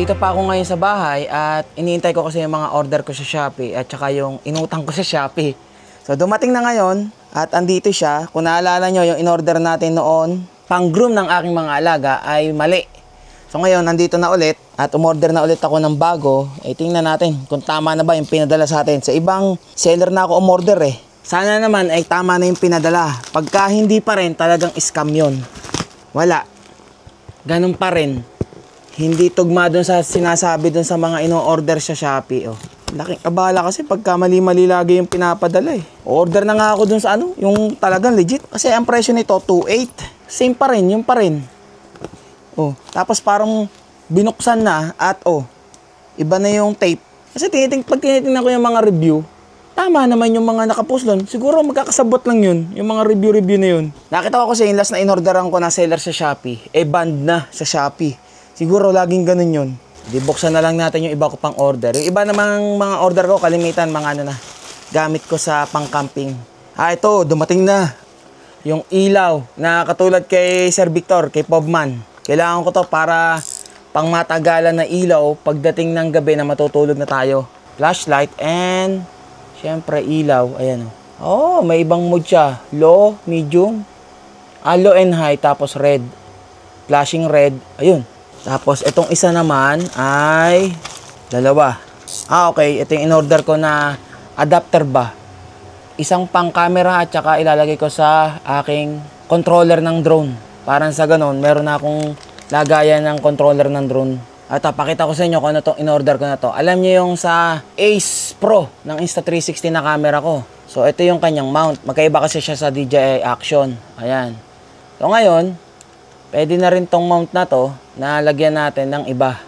Nandito pa ako ngayon sa bahay at iniintay ko kasi yung mga order ko sa Shopee at saka yung inutang ko sa Shopee. So dumating na ngayon at andito siya. Kung naalala nyo, yung in-order natin noon, pang-groom ng aking mga alaga ay mali. So ngayon, nandito na ulit at umorder na ulit ako ng bago. Tingnan natin kung tama na ba yung pinadala sa atin. Sa ibang seller na ako umorder eh. Sana naman ay tama na yung pinadala. Pagka hindi pa rin, talagang scam yun. Wala. Ganun pa rin. Hindi tugma dun sa sinasabi dun sa mga ino-order sa Shopee. Oh. Laking abala kasi pagka mali-mali lagi yung pinapadala eh. Order na nga ako dun sa ano, yung talagang legit. Kasi ang presyo nito, 2.8. Same pa rin, yung pa rin. Oh, tapos parang binuksan na at iba na yung tape. Kasi pag tinitingnan ko yung mga review, tama naman yung mga nakapost doon. Siguro magkakasabot lang yun, yung mga review na yun. Nakita ko kasi yung last na inorderan ko na seller sa Shopee, banned na sa Shopee. Siguro laging ganun yun. Di buksan na lang natin yung iba ko pang order. Yung iba namang mga order ko, kalimitan mga ano na, gamit ko sa pang-camping. Ito, dumating na. Yung ilaw na katulad kay Sir Victor, kay Pobman. Kailangan ko to para pang matagalan na ilaw pagdating ng gabi na matutulog na tayo. Flashlight and syempre ilaw. Ayan o. May ibang mood siya. Low, medium, low and high, tapos red. Flashing red. Ayun. Tapos itong isa naman ay dalawa. Okay. Ito yung in-order ko na adapter ba. Isang pang camera at saka ilalagay ko sa aking controller ng drone. Parang sa ganun, meron na akong lagayan ng controller ng drone. At pakita ko sa inyo kung ano itong in-order ko na to. Alam niyo yung sa Ace Pro ng Insta360 na camera ko. So ito yung kanyang mount. Magkaiba kasi siya sa DJI Action. Ayan. So ngayon, pwede na rin tong mount na to na lagyan natin ng iba.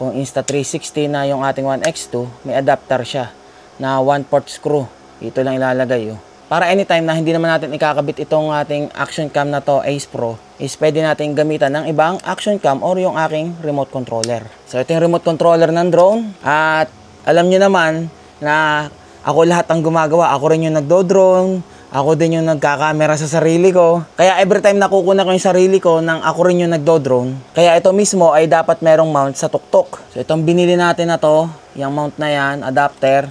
Kung Insta360 na yung ating One X2, may adapter siya na 1/4 screw. Ito lang ilalagay Para anytime na hindi naman natin ikakabit itong ating action cam na to, Ace Pro, is pwede natin gamitan ng ibang action cam or yung aking remote controller. So ito yung remote controller ng drone. At alam nyo naman na ako lahat ang gumagawa. Ako rin yung nagdo-drone. Ako din yung nagkakamera sa sarili ko. Kaya every time nakukuna ko yung sarili ko nang ako rin yung nagdo-drone. Kaya ito mismo ay dapat merong mount sa tuktok. So itong binili natin na to, yung mount na yan, adapter,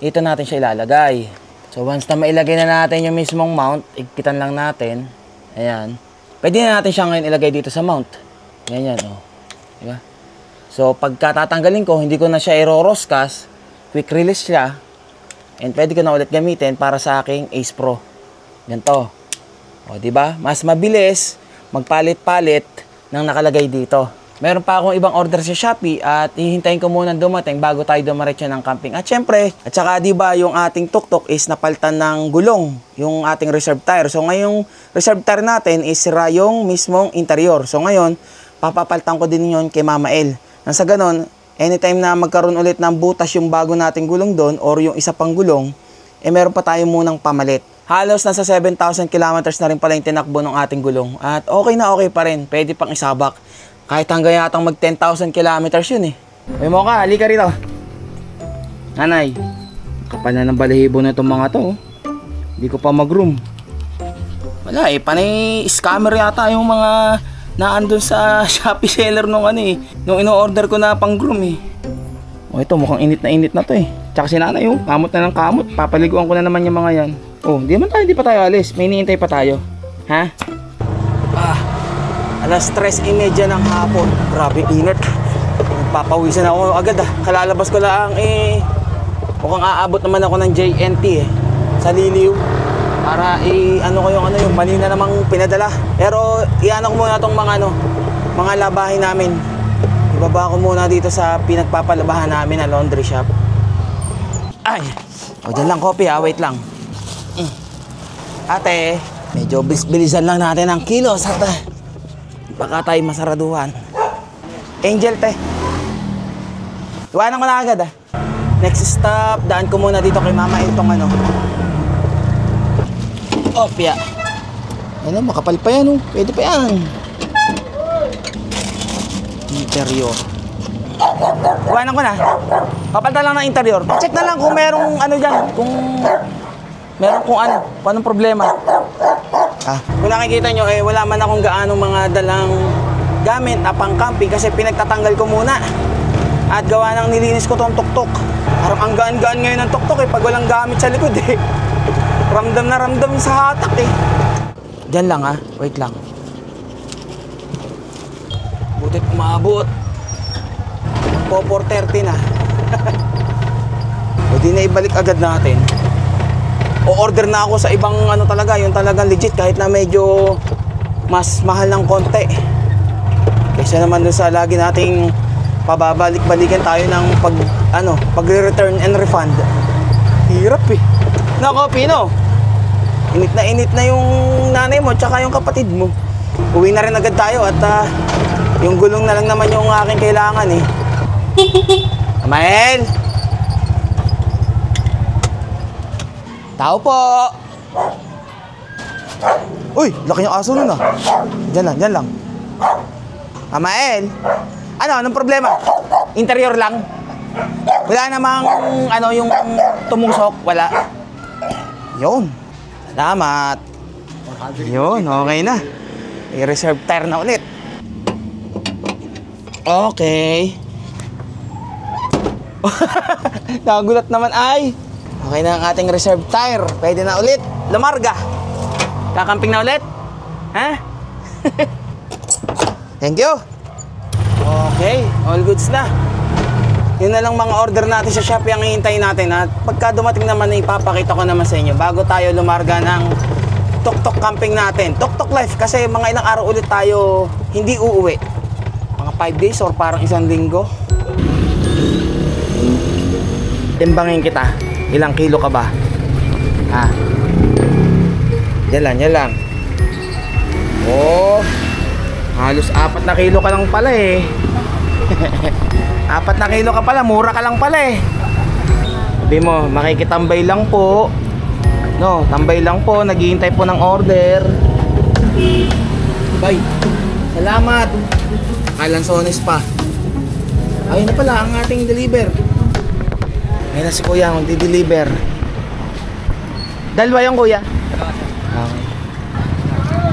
ito natin siya ilalagay. So once na mailagay na natin yung mismong mount, igpitan lang natin. Ayan. Pwede na natin siya ngayon ilagay dito sa mount. Ganyan Diba? So pagka tatanggalin ko, hindi ko na siya i-roroscast. Quick release siya. And pwede ko na ulit gamitin para sa aking Ace Pro. Ganito. Diba? Mas mabilis magpalit-palit ng nakalagay dito. Meron pa akong ibang order sa Shopee at hihintayin ko muna dumating bago tayo dumiretso ng camping. At syempre, at saka diba yung ating tuktok is napalitan ng gulong, yung ating reserve tire. So ngayong reserve tire natin is sira yung mismong interior. So ngayon, papapalitan ko din yun kay Mama El. Nang sa ganon, anytime na magkaroon ulit ng butas yung bago nating gulong doon or yung isa pang gulong, meron pa tayo munang pamalit. Halos nasa 7,000 kilometers na rin pala yung tinakbo ng ating gulong. At okay na okay pa rin, pwede pang isabak. Kahit hanggang yatang mag 10,000 kilometers yun May mo ka, halika rito. Nanay, kapal na ng balahibo na itong mga to. Hindi ko pa mag-room. Wala panay scammer yata yung mga naandun sa Shopee seller nung nung ino-order ko na pang groom ito mukhang init na to Tsaka si nanay kamot na ng kamot. Papaliguan ko na naman yung mga yan. Di pa tayo alis. May iniintay pa tayo. Ha? Alas 3:30 ng hapon. Grabe init. Nagpapawisan ako agad Kalalabas ko lang mukhang aabot naman ako ng JNT sa Liliw. Para ko yung mali na namang pinadala. Pero iano ko muna tong mga labahin namin. Ibaba ko muna dito sa pinagpapalabahan namin na laundry shop. Ay! Dyan lang kopi wait lang. Ate, medyo bilisan lang natin ang kilos baka tayo masaraduhan. Angel, iwanan ko na agad Next stop, daan ko muna dito kay Mama itong Opya. Makapal pa yan Pwede pa yan. Interior. Iwanan ko na. Papalitan lang ng interior. Check na lang kung merong dyan. Kung meron kung anong problema. Kung nakikita nyo, wala man akong gaano mga dalang gamit na pang camping kasi pinagtatanggal ko muna. At gawa ng nilinis ko tong tuktok. Parang ang gaan-gaan ngayon ng tuktok eh, pag walang gamit sa likod eh. Ramdam na ramdam sa hatak eh. Diyan lang ha, wait lang. Butit umabot. Po 4:30 na. O di na ibalik agad natin. O order na ako sa ibang ano talaga, yung talagang legit kahit na medyo mas mahal ng konti. Kaysa naman dun sa lagi nating pababalik-balikan tayo ng pag-return and refund. Hirap eh. Nako, Pino. Init na yung nanay mo tsaka yung kapatid mo. Uwi na rin agad tayo at yung gulong na lang naman yung aking kailangan eh. Amael! Tao po! Uy! Laki yung aso nun ah. Diyan lang. Amael! Anong problema? Interior lang? Wala namang yung tumusok? Wala? Yun. Salamat. Yun, okay na. I-reserve tire na ulit. Okay. Nagulat naman ay. Okay na ang ating reserve tire. Pwede na ulit. Lumarga. Kakamping na ulit? Ha? Thank you. Okay, all goods na. Yun na lang mga order natin sa Shopee ang hihintayin natin. At pagka dumating naman, ipapakita ko naman sa inyo bago tayo lumarga ng tuk-tuk camping natin. Tuk-tuk life kasi mga ilang araw ulit tayo hindi uuwi. Mga 5 days or parang isang linggo. Timbangin kita. Ilang kilo ka ba? Ha? Yan lang. Oh, halos 4 na kilo ka lang pala eh. 4 na kilo ka pala, mura ka lang pala eh. Sabi mo, makikitambay lang po. No, tambay lang po, naghihintay po ng order. Bye. Salamat. Kalansones pa. Ayun na pala ang ating deliver. Ngayon na si kuya magdi-deliver. Dalawa yung kuya. Okay.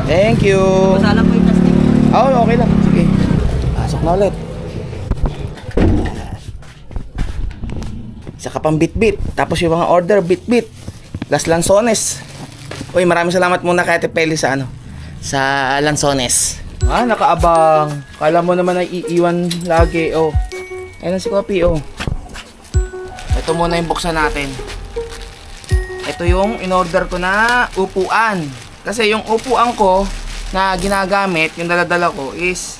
Thank you. Masala po yung plastic. Oh, okay lang. Sige. Pasok na ulit. Isa ka pang bit-bit. Tapos yung mga order, bit-bit. Las Lanzones. Uy, maraming salamat muna kay Ate Peli sa sa Lanzones. Nakaabang. Kala mo naman ay iiwan lagi. Oh. Ayun si Kopi, oh. Ito muna yung buksan natin. Ito yung in-order ko na upuan. Kasi yung upuan ko na ginagamit, yung daladala ko is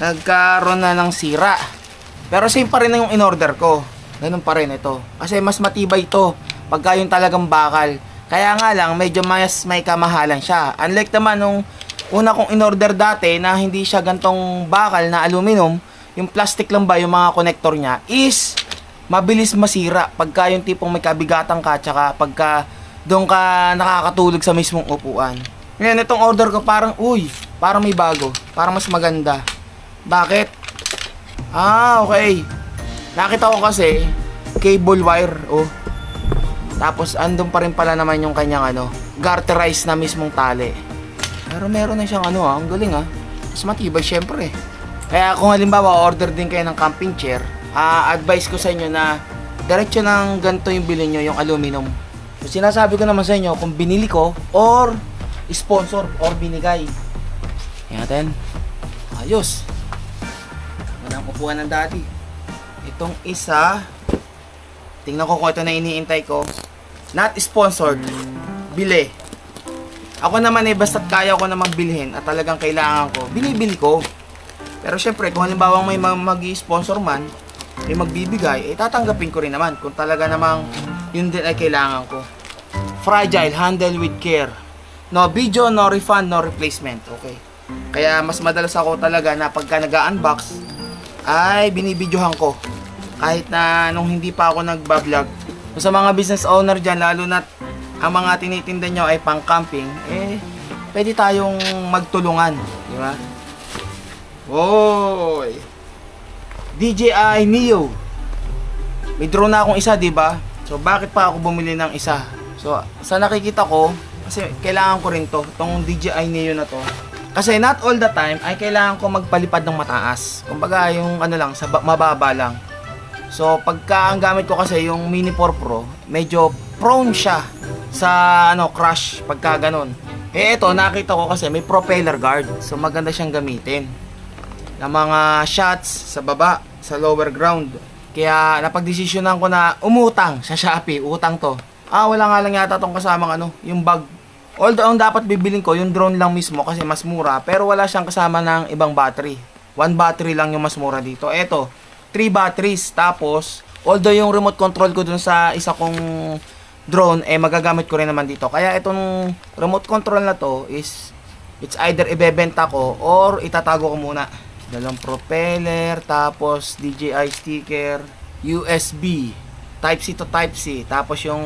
nagkaroon na ng sira. Pero same pa rin na yung in-order ko. Ganun pa rin ito. Kasi mas matibay ito pagka yung talagang bakal. Kaya nga lang, medyo mas may kamahalan siya. Unlike naman nung una kong in-order dati na hindi siya gantong bakal na aluminum, yung plastic lang ba, yung mga connector niya, is mabilis masira pagka yung tipong may kabigatan ka, tsaka pagka doon ka nakakatulog sa mismong upuan. Ngayon, itong order ko parang, parang may bago. Parang mas maganda. Bakit? Okay. Nakita ko kasi, cable wire, Tapos, andun pa rin pala naman yung kanyang, garterized na mismong tali. Pero meron na siyang, ang galing, Mas matibay, syempre. Kaya kung halimbawa, order din kayo ng camping chair, advice ko sa inyo na, diretso ng ganito yung bilhin nyo, yung aluminum. So, sinasabi ko naman sa inyo, kung binili ko, or sponsor, or binigay. Yan natin. Ayos. Walang upuan ng daddy. Itong isa, tingnan ko kung ito na iniintay ko. Not sponsored. Bili. Ako naman basta't kaya ko namang bilhin at talagang kailangan ko, binibili ko. Pero syempre, kung halimbawa may mag-sponsor man, may magbibigay, tatanggapin ko rin naman kung talaga namang yun din ay kailangan ko. Fragile, handle with care. No video, no refund, no replacement. Okay. Kaya mas madalas ako talaga na pagka nag-unbox, ay binibidyohan ko. Kahit na nung hindi pa ako nagbablog. So, sa mga business owner dyan, lalo na ang mga tinitinda nyo ay pang camping, pwede tayong magtulungan. Di ba? Oy! DJI Neo. May drone na akong isa, di ba? So, bakit pa ako bumili ng isa? So, sa nakikita ko, kasi kailangan ko rin to, itong DJI Neo na to. Kasi not all the time ay kailangan ko magpalipad ng mataas. Kumbaga yung lang, sa mababa lang. So pagka ang gamit ko kasi yung Mini 4 Pro, medyo prone siya sa crash pagka ganun. Eh ito, nakita ko kasi may propeller guard. So maganda siyang gamitin ng mga shots sa baba, sa lower ground. Kaya napagdesisyonan ko na umutang sa Shopee, utang to. Wala nga lang yata tong kasamang yung bag. Although ang dapat bibilin ko yung drone lang mismo kasi mas mura, pero wala siyang kasama ng ibang battery. 1 battery lang yung mas mura dito. Eto, 3 batteries. Tapos, although yung remote control ko dun sa isa kong drone, magagamit ko rin naman dito. Kaya itong remote control na to is, it's either ibebenta ko or itatago ko muna. Dalawang propeller, tapos DJI sticker, USB, Type-C to Type-C, tapos yung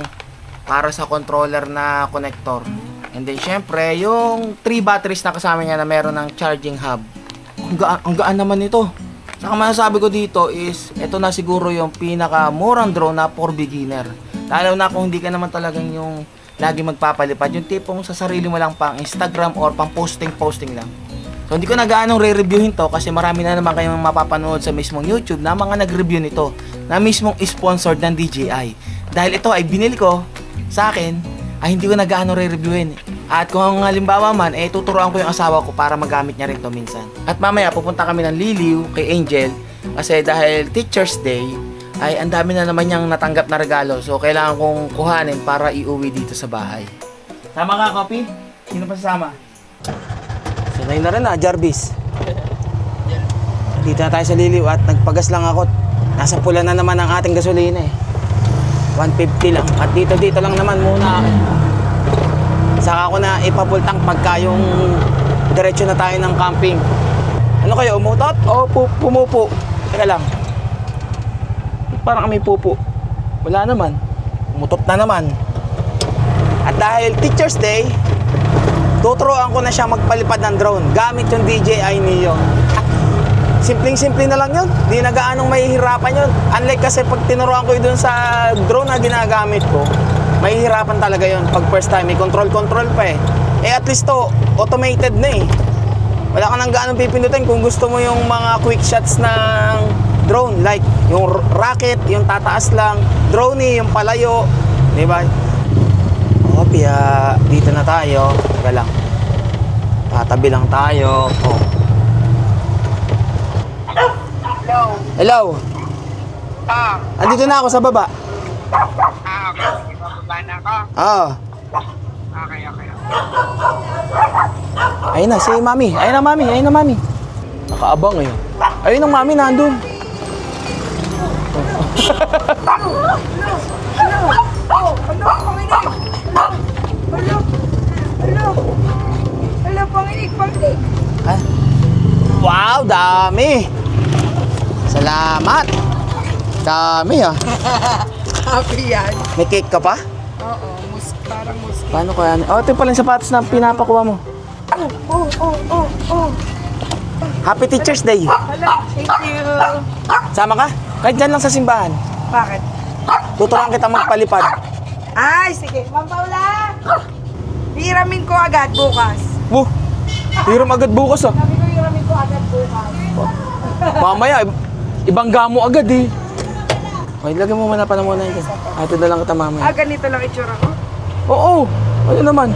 para sa controller na connector. And then, syempre, yung 3 batteries na kasama niya na meron ng charging hub. Ang gaan naman ito. Saka masasabi ko dito is, ito na siguro yung pinakamurang drone na for beginner. Lalo na kung hindi ka naman talagang yung lagi magpapalipad. Yung tipong sa sarili mo lang pang Instagram or pang posting lang. So, hindi ko na gaanong re-reviewin to kasi marami na naman kayong mapapanood sa mismong YouTube na mga nag-review nito na mismong sponsored ng DJI. Dahil ito ay binili ko sa akin, ay hindi ko na gaano re-reviewin. At kung halimbawa man, tuturuan ko yung asawa ko para magamit niya rin to minsan. At mamaya, pupunta kami ng Liliw kay Angel kasi dahil Teacher's Day, ay ang dami na naman niyang natanggap na regalo. So, kailangan kong kuhanin para iuwi dito sa bahay. Sama ka, Kopi? Sino pa sasama? Sanay na rin Jarvis. Dito na tayo sa Liliw at nagpagas lang ako. Nasa pula na naman ang ating gasolina 150 lang. At dito lang naman muna. Saka ako na ipapultang pagka yung diretso na tayo ng camping. Ano kayo, umutot? O pumupo? Teka lang. Parang kami pupo. Wala naman. Umutot na naman. At dahil Teacher's Day, tuturuan ko na siya magpalipad ng drone gamit yung DJI Neo. Simpleng-simple na lang yun. Di na gaanong mahihirapan yun. Unlike kasi pag tinuruan ko yun sa drone na ginagamit ko, mahihirapan talaga yun. Pag first time, may control pa at least to, automated na Wala ka nang gaanong pipindutin kung gusto mo yung mga quick shots ng drone. Like, yung rocket, yung tataas lang. Drone yung palayo. Diba? Kaya dito na tayo. Teka lang. Tatabi lang tayo. Hello. Andito na ako sa baba. Okay. Ibababa na ako. Okay. Ayun na, si Mami. Ayun na, Mami. Nakaabang Ayun ang Mami, nandun. Hello, panginig. Wow, dami. Salamat. Dami Happy yan. May cake ka pa? Oo, parang musk. Paano kaya? Ito pala yung sapatos na pinapakuha mo. Happy Teacher's Day. Hello, thank you. Sama ka? Kahit dyan lang sa simbahan. Bakit? Tuturuan kita magpalipad. Ay, sige. Ma'am Paula, hiramin ko agad bukas. Hiram agad bukas Sabi ko hiramin ko agad bukas. Mamaya, ibang gamo agad Okay, lagyan mo muna pa na muna ito. Ito na lang kita mamaya. Ganito lang itsura ko? Oo, ayun naman.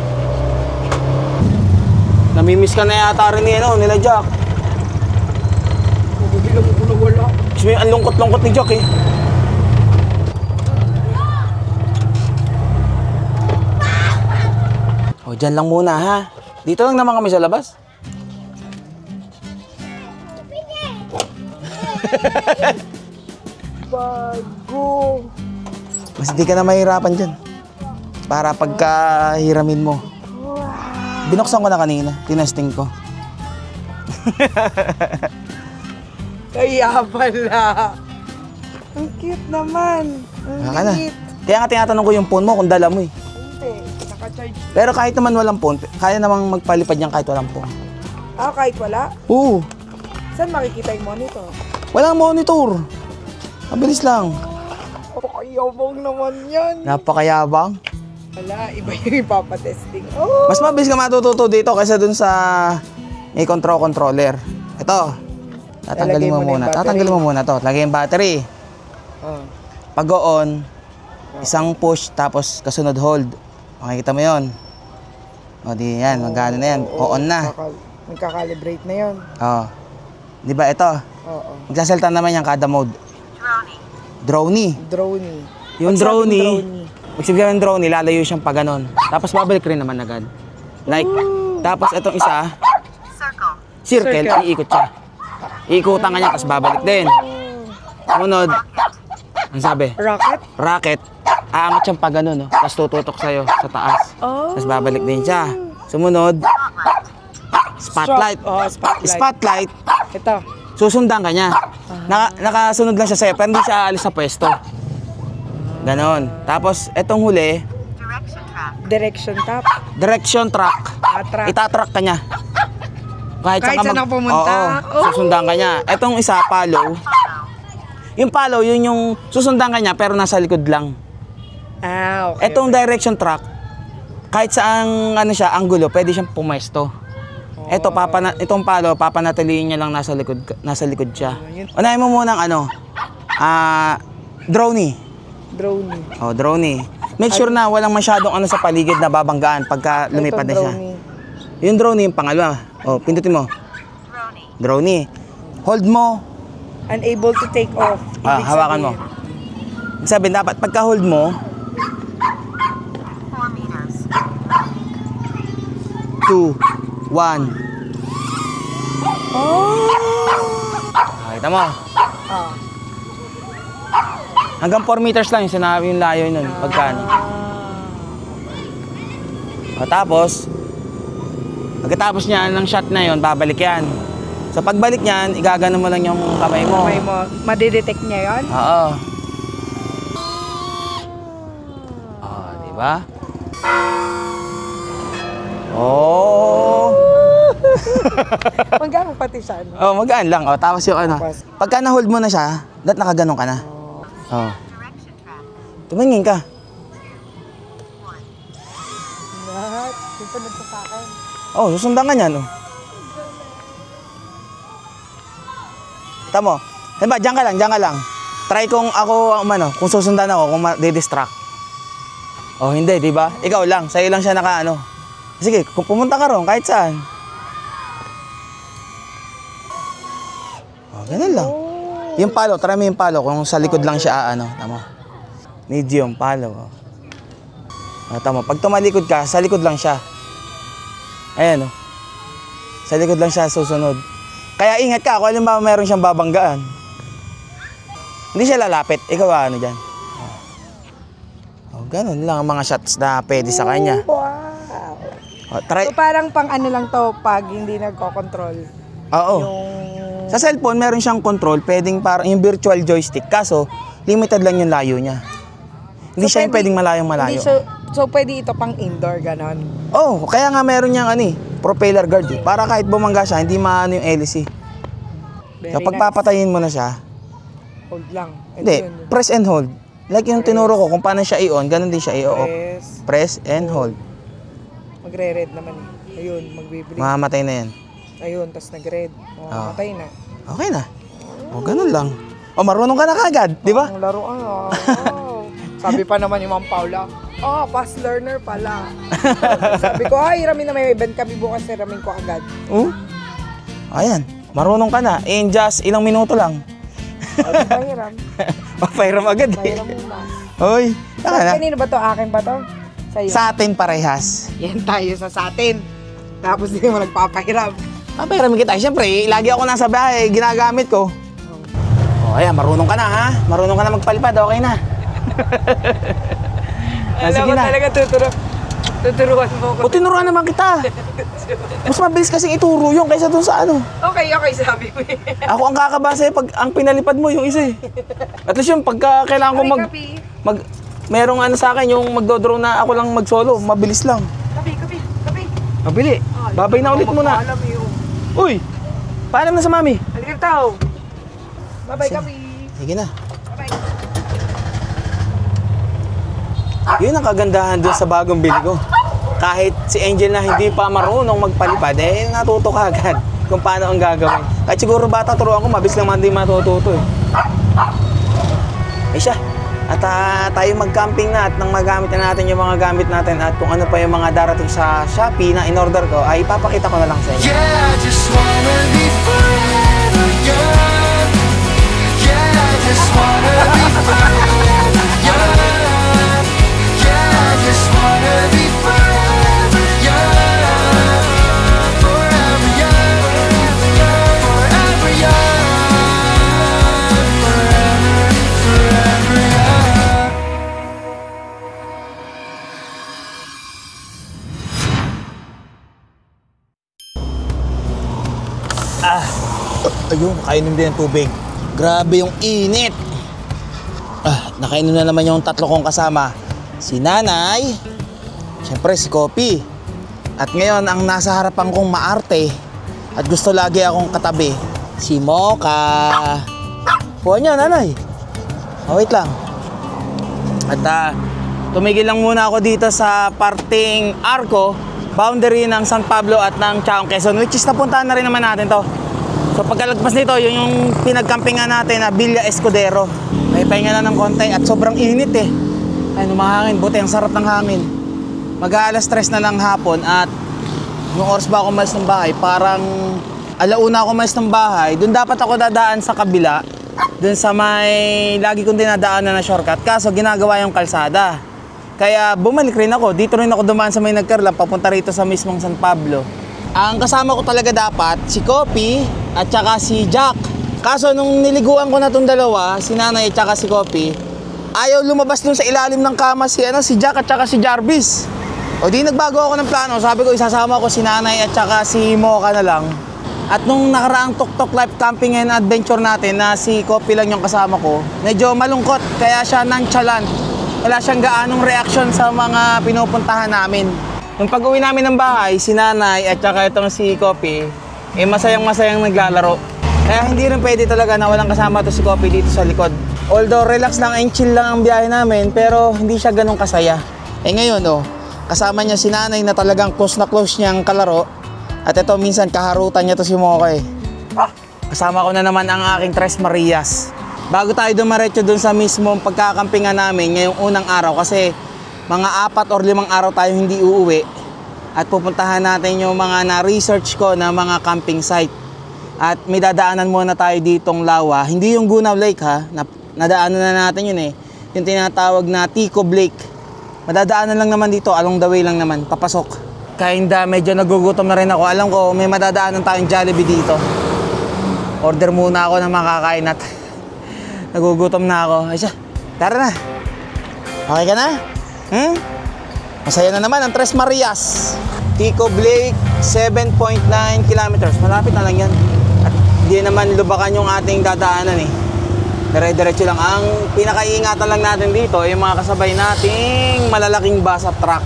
Namimiss ka na yata rin nila Jack. Biglang ko na wala. Kasi ang lungkot-lungkot ni Jack Dyan lang muna ha. Dito lang naman kami sa labas. Bago. Mas di ka na mahirapan dyan. Para pagka hiramin mo. Binuksan ko na kanina. Tinesting ko. Kaya pala. Ang cute naman. Baka na. Kaya nga tinatanong ko yung phone mo kung dala mo Hindi. Naka-charge. Pero kahit naman walang phone, kaya namang magpalipad yan kahit walang phone. Kahit wala? Oo. Saan makikita yung monitor? Walang monitor. Mabilis lang. Napakayabang naman yan. Napakayabang. Wala, iba yung ipapatesting. Mas mabilis ka matututo dito kaysa dun sa may controller. Ito. Tatanggalin mo muna. Tatanggalin mo muna to. Lagay yung battery. Oh. Pag-on, isang push, tapos kasunod hold. Makikita mo yun. O di yan, magano na yan. O-on na. Magkakalibrate na yun. O. Di ba ito? Oo. Magsasalta naman yan kada mode. Droney. Droney. Yung Pag sabing droney, droney. pag sabihin ng droney, lalayo siyang pag ganon. Tapos babalik rin naman agad. Like, tapos itong isa, circle, iikot siya. Iikutan ka niya, tapos babalik din. Sumunod, ang sabi? Rocket? Rocket. Aangat siyang pag ganon, no? Tapos tututok sa'yo sa taas. Tapos babalik din siya. Sumunod, spotlight. Oh, spotlight. Spotlight, Ito. susundan ka niya. Nakasunod lang siya sa'yo, pero hindi siya aalis sa pwesto. Ganon. Tapos, etong huli, Direction top. direction track. Track. Itatrack ka niya. Kahit Saan ako pumunta. Oo, susundan ka niya. Etong isa, follow. Yung follow, yun yung susundan ka niya, pero nasa likod lang. Okay. Etong direction track, kahit saang ano siya, anggulo, pwede siyang pumesto. Ito, itong follow, papanatiliin niya lang nasa likod siya. Unahin mo muna ang droney. Droney. Oh, droney. Make sure na walang masyadong ano sa paligid na babanggaan pagka lumipad na siya. Yung droney, yung pangalawa. Oh, pindutin mo. Droney. Hold mo. Unable to take off. Ibig Hawakan mo. sabihin, Sabi, dapat pagka hold mo, 2, 1. Kita mo. Hanggang 4 meters lang yung sinabi yung layo nun. Pagkano. Tapos, pagkatapos niya ng shot na yon, babalik yan. So pagbalik niyan, igagano mo lang yung kamay mo. Kamay mo. Madidetect niya yon? Oo. Di ba? Oh. Magkano pati siya, no? Oh, magaan lang. Oh, tapos yung ano. Tapos? Pagka na-hold mo na siya, nakaganon ka na. Oh. Tumingin ka. Lahat. Susunod sa akin. Oh, susundan ka niyan, oh. Tamo. Diba, diyan ka lang. Try kung ako, kung susundan ako, kung ma-distract. Oh, hindi, di ba? Ikaw lang, sa'yo lang siya naka-ano. Sige, kung pumunta ka ron, kahit saan. Oh, ganun lang. Yung palo, try mo yung palo, kung sa likod lang siya, tamo. Medium, palo. Oh, tamo. Pag tumalikod ka, sa likod lang siya. Ayan, oh. Sa likod lang siya susunod. Kaya ingat ka, kung alam ba meron siyang babanggaan. Hindi siya lalapit. Ikaw dyan. Oh, ganun lang ang mga shots na pwede sa kanya. Wow. Oh, try. So parang pang ano lang to pag hindi nagko-control. Oo. Sa cellphone, meron siyang control. Pwedeng parang yung virtual joystick. Kaso, limited lang yung layo niya. Hindi siya yung pwedeng malayong malayo. So pwede ito pang indoor, ganon? Oh, kaya nga meron niyang propeller guard. Para kahit bumangga siya, hindi maano yung LC. So, pagpapatayin mo na siya, Hold lang. hindi, press and hold. Like yung tinuro ko, kung paano siya i-on, ganun din siya i-off. Press and hold. Magre-red naman eh. Ayun, magbe-breathe. Mamamatay na yan. Ayun, tas nag-red. Matay na. Okay na. O, ganun lang. O, marunong ka na kagad, di ba? Ang laruan. Sabi pa naman yung Ma'am Paula, fast learner pala. Sabi ko, hiramin na may event kami bukas, hiramin ko agad. Ayan, marunong ka na. In just ilang minuto lang. Pahiram. Pahiram agad eh. Pahiram muna. Hoy, taka na. Kanino ba to? Akin ba to? Sa'yo. Sa atin parehas. Yan tayo sa atin. Tapos hindi mo nagpapahiram. Papahiram kita. Siyempre, lagi ako nasa bahay, ginagamit ko. Ayan, marunong ka na ha. Marunong ka na magpalipad, okay na. Alam mo talaga tuturuan mo ko. O, tinuruan naman kita. Mas mabilis kasing ituro yung kaysa dun sa ano. Okay, sabi mo eh. Ako ang kakabasa pag ang pinalipad mo yung isa eh. At least yung pagka kailangan ko merong sa akin yung magdo-draw na ako lang mag-solo, mabilis lang. Kapi. Mabili. Babay na ulit muna. Uy, paalam na sa mami. Halika tao. Bye-bye, kapi. Sige na. Bye-bye. Yun ang kagandahan dun sa bagong bili ko. Kahit si Angel na hindi pa marunong magpalipad, natuto ka agad kung paano ang gagawin. Kahit siguro bata turuan ko, mabilis lang man din matututo eh. Ay siya. At tayo mag-camping na at nang magamit na natin yung mga gamit natin at kung ano pa yung mga darating sa Shopee na in-order ko ay ipapakita ko na lang sa inyo. Yeah, I just wanna be forever young. Yeah, I just wanna be forever young. Yeah, I just wanna be forever young. Forever young. Forever young. Forever young. Ayun, nakainom din ng tubig. Grabe yung init. Nakainom na naman yung tatlo kong kasama. Si Nanay, siyempre si Kopi. At ngayon, ang nasa harapan kong maarte at gusto lagi akong katabi, si Mocha. Kuha niya, Nanay. Wait lang. At tumigil lang muna ako dito sa parting Arco, boundary ng San Pablo at ng Chaong Quezon, which is napuntahan na rin naman natin to. So pagkalagpas nito, yun yung pinagkampingan natin na Villa Escudero. May pahinga na ng konti at sobrang init eh. Ay, numahangin. Buti, ang sarap ng hangin. Mag-aalas 3 na lang hapon at nung oras ba ako umalis ng bahay, parang alauna ako umalis ng bahay. Doon dapat ako dadaan sa kabila. Doon sa may lagi kong dinadaanan na shortcut. Kaso ginagawa yung kalsada. Kaya bumalik rin ako. Dito rin ako dumaan sa may nagkarlang papunta rito sa mismong San Pablo. Ang kasama ko talaga dapat, si Kopi at saka si Jack. Kaso nung niliguan ko na itong dalawa, si Nanay at saka si Kopi, ayaw lumabas dun sa ilalim ng kama si Jack at saka si Jarvis. O di nagbago ako ng plano. Sabi ko isasama ko si Nanay at saka si Mocha na lang. At nung nakaraang Tok-Tok Life Camping and Adventure natin na si Kopi lang yung kasama ko, medyo malungkot kaya siya nonchalant. Wala siyang gaanong reaction sa mga pinupuntahan namin. Nung pag-uwi namin ng bahay, si Nanay at saka itong si Kopi, masayang-masayang naglalaro. Kaya hindi rin pwede talaga na walang kasama to si Kopi dito sa likod. Although relax lang and chill lang ang biyahe namin, pero hindi siya ganun kasaya. Ngayon kasama niya si Nanay na talagang close na close niyang kalaro. At ito minsan kaharutan niya to si Mocha eh. Kasama ko na naman ang aking Tres Marias. Bago tayo dumaretso dun sa mismong pagkakampingan namin ngayong unang araw kasi mga 4 or 5 araw tayo hindi uuwi at pupuntahan natin yung mga na-research ko na mga camping site. At may dadaanan muna tayo ditong lawa. Hindi yung Gunaw Lake ha, nadaanan na natin yun eh. Yung tinatawag na Ticob Lake. Madadaanan lang naman dito, along the way lang naman, papasok. Kinda medyo nagugutom na rin ako. Alam ko may madadaanan tayong Jollibee dito. Order muna ako ng makakain at nagugutom na ako. Ay siya, tara na. Okay ka na? Masaya na naman ang Tres Marias. Ticob Lake, 7.9 kilometers. Malapit na lang yan. At hindi naman lubakan yung ating dadaanan eh. Dire-diretso lang. Ang pinakaiingatan lang natin dito ay yung mga kasabay nating malalaking bus at truck.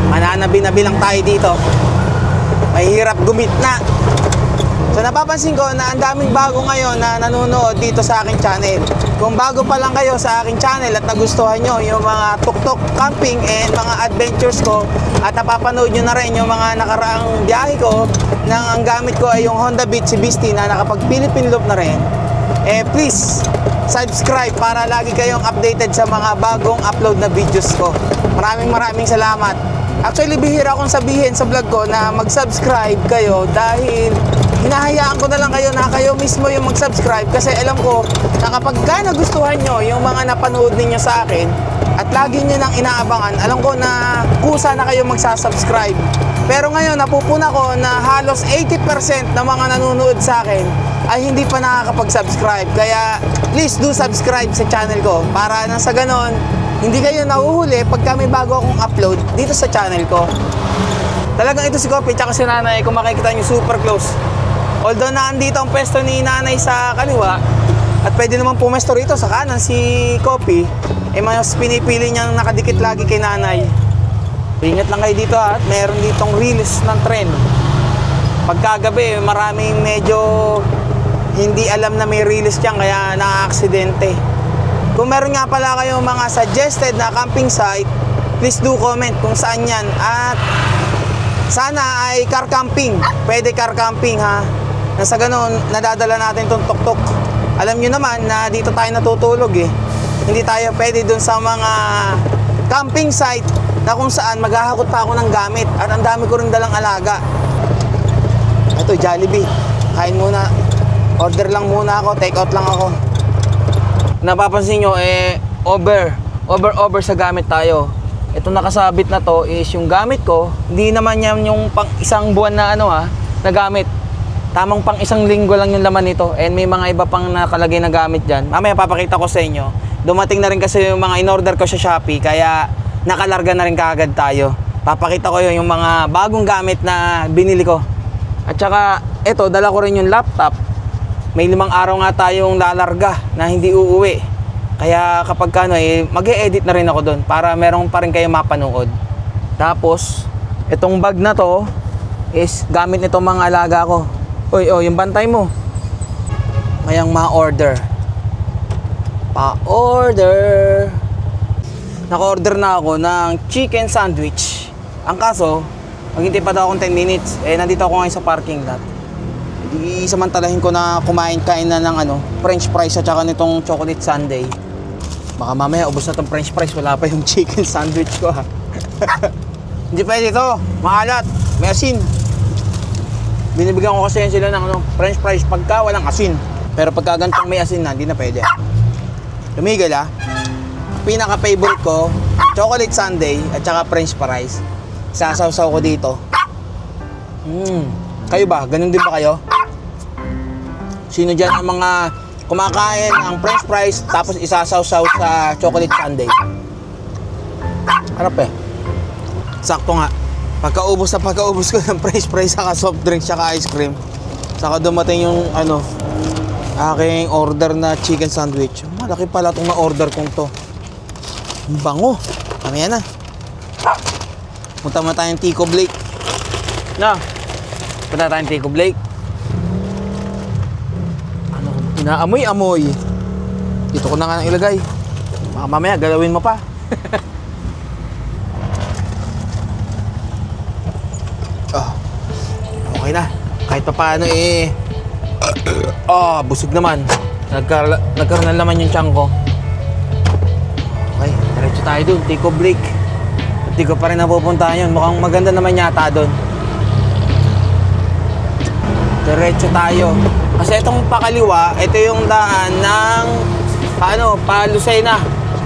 Mananabi-nabi lang tayo dito. Mahirap gumitna. So napapansin ko na ang daming bago ngayon na nanonood dito sa aking channel. Kung bago pa lang kayo sa aking channel at nagustuhan nyo yung mga tuk-tuk camping and mga adventures ko at napapanood nyo na rin yung mga nakaraang biyahe ko nang ang gamit ko ay yung Honda Beat si Beastie na nakapag Philippine loop na rin, please subscribe para lagi kayong updated sa mga bagong upload na videos ko. Maraming salamat. Actually, bihira akong sabihin sa vlog ko na mag-subscribe kayo dahil hinahayaan ko na lang kayo na kayo mismo yung mag-subscribe kasi alam ko na kapag nagustuhan nyo yung mga napanood ninyo sa akin at lagi nyo nang inaabangan, alam ko na kusa na kayo magsasubscribe. Pero ngayon, napupuna ko na halos 80% na mga nanonood sa akin ay hindi pa nakakapag-subscribe. Kaya please do subscribe sa channel ko para nang sa ganon, hindi kayo nahuhuli pagka may bago akong upload dito sa channel ko. Talagang ito si Kopi tsaka si Nanay, kung makikita nyo super close. Although naandito ang pwesto ni Nanay sa kaliwa at pwede naman pumesto rito sa kanan si Kopi, mas pinipili niyang nakadikit lagi kay Nanay. Ingat lang kayo dito at meron ditong release ng tren. Pagkagabi maraming medyo hindi alam na may release dyan kaya naka-aksidente. Kung meron nga pala kayong mga suggested na camping site, please do comment kung saan yan. At sana ay car camping. Pwede car camping ha. Nasa ganun, nadadala natin itong tuk-tuk alam nyo naman na dito tayo natutulog eh. Hindi tayo pwede dun sa mga camping site na kung saan maghahakot pa ako ng gamit at ang dami ko rin dalang alaga. Ito, Jollibee. Kain muna. Order lang muna ako, take out lang ako. Napapansin nyo, over sa gamit tayo. Ito nakasabit na to is yung gamit ko, hindi naman yan yung pang isang buwan na na gamit. Tamang pang isang linggo lang yung laman nito. And may mga iba pang nakalagay na gamit dyan. Mamaya papakita ko sa inyo. Dumating na rin kasi yung mga in-order ko sa Shopee, kaya nakalarga na rin kaagad tayo. Papakita ko yung mga bagong gamit na binili ko. At saka, ito, dala ko rin yung laptop. May 5 araw nga tayong lalarga na hindi uuwi. Kaya kapag mag-e-edit na rin ako doon para meron pa rin kayo mapanood. Tapos, itong bag na to is gamit nitong mga alaga ko. Uy, yung bantay mo. Mayang ma-order. Pa-order. Naka-order na ako ng chicken sandwich. Ang kaso, maghintay pa daw akong 10 minutes. Nandito ako ngayon sa parking lot. Isamantalahin ko na kain na ng french fries at saka nitong chocolate sundae. Baka mamaya ubos na tong french fries, wala pa yung chicken sandwich ko ha. Hindi pwede ito, maalat, may asin. Binibigyan ko kasi sila ng french fries pagka walang asin. Pero pagka ganitong may asin na, hindi na pwede. Tumigil ha. Pinaka-favorite ko, chocolate sundae at saka french fries. Sasawsaw ko dito. Kayo ba? Ganun din ba kayo? Sino dyan ang mga kumakain ng french fries tapos isasawsaw sa chocolate sundae? Harap sakto nga. Pagkaubos ko ng french fries saka soft drinks saka ice cream, saka dumating yung aking order na chicken sandwich. Malaki pala itong na-order kong to. Ang bango. Mamaya na. Punta mo tayong Tico Blake. Punta tayong Tico Blake. Inaamoy-amoy. Dito ko na nga ilagay. Mamaya galawin mo pa. Okay na. Kahit pa paano busog naman. Nagkaroon ng laman yung tiyan ko. Okay, diretso tayo dun. Tico Blake. Hindi ko pa rin napupuntahan yun. Mukhang maganda naman yata dun. Diretso tayo. Kasi itong pakaliwa, ito yung daan ng Lucena.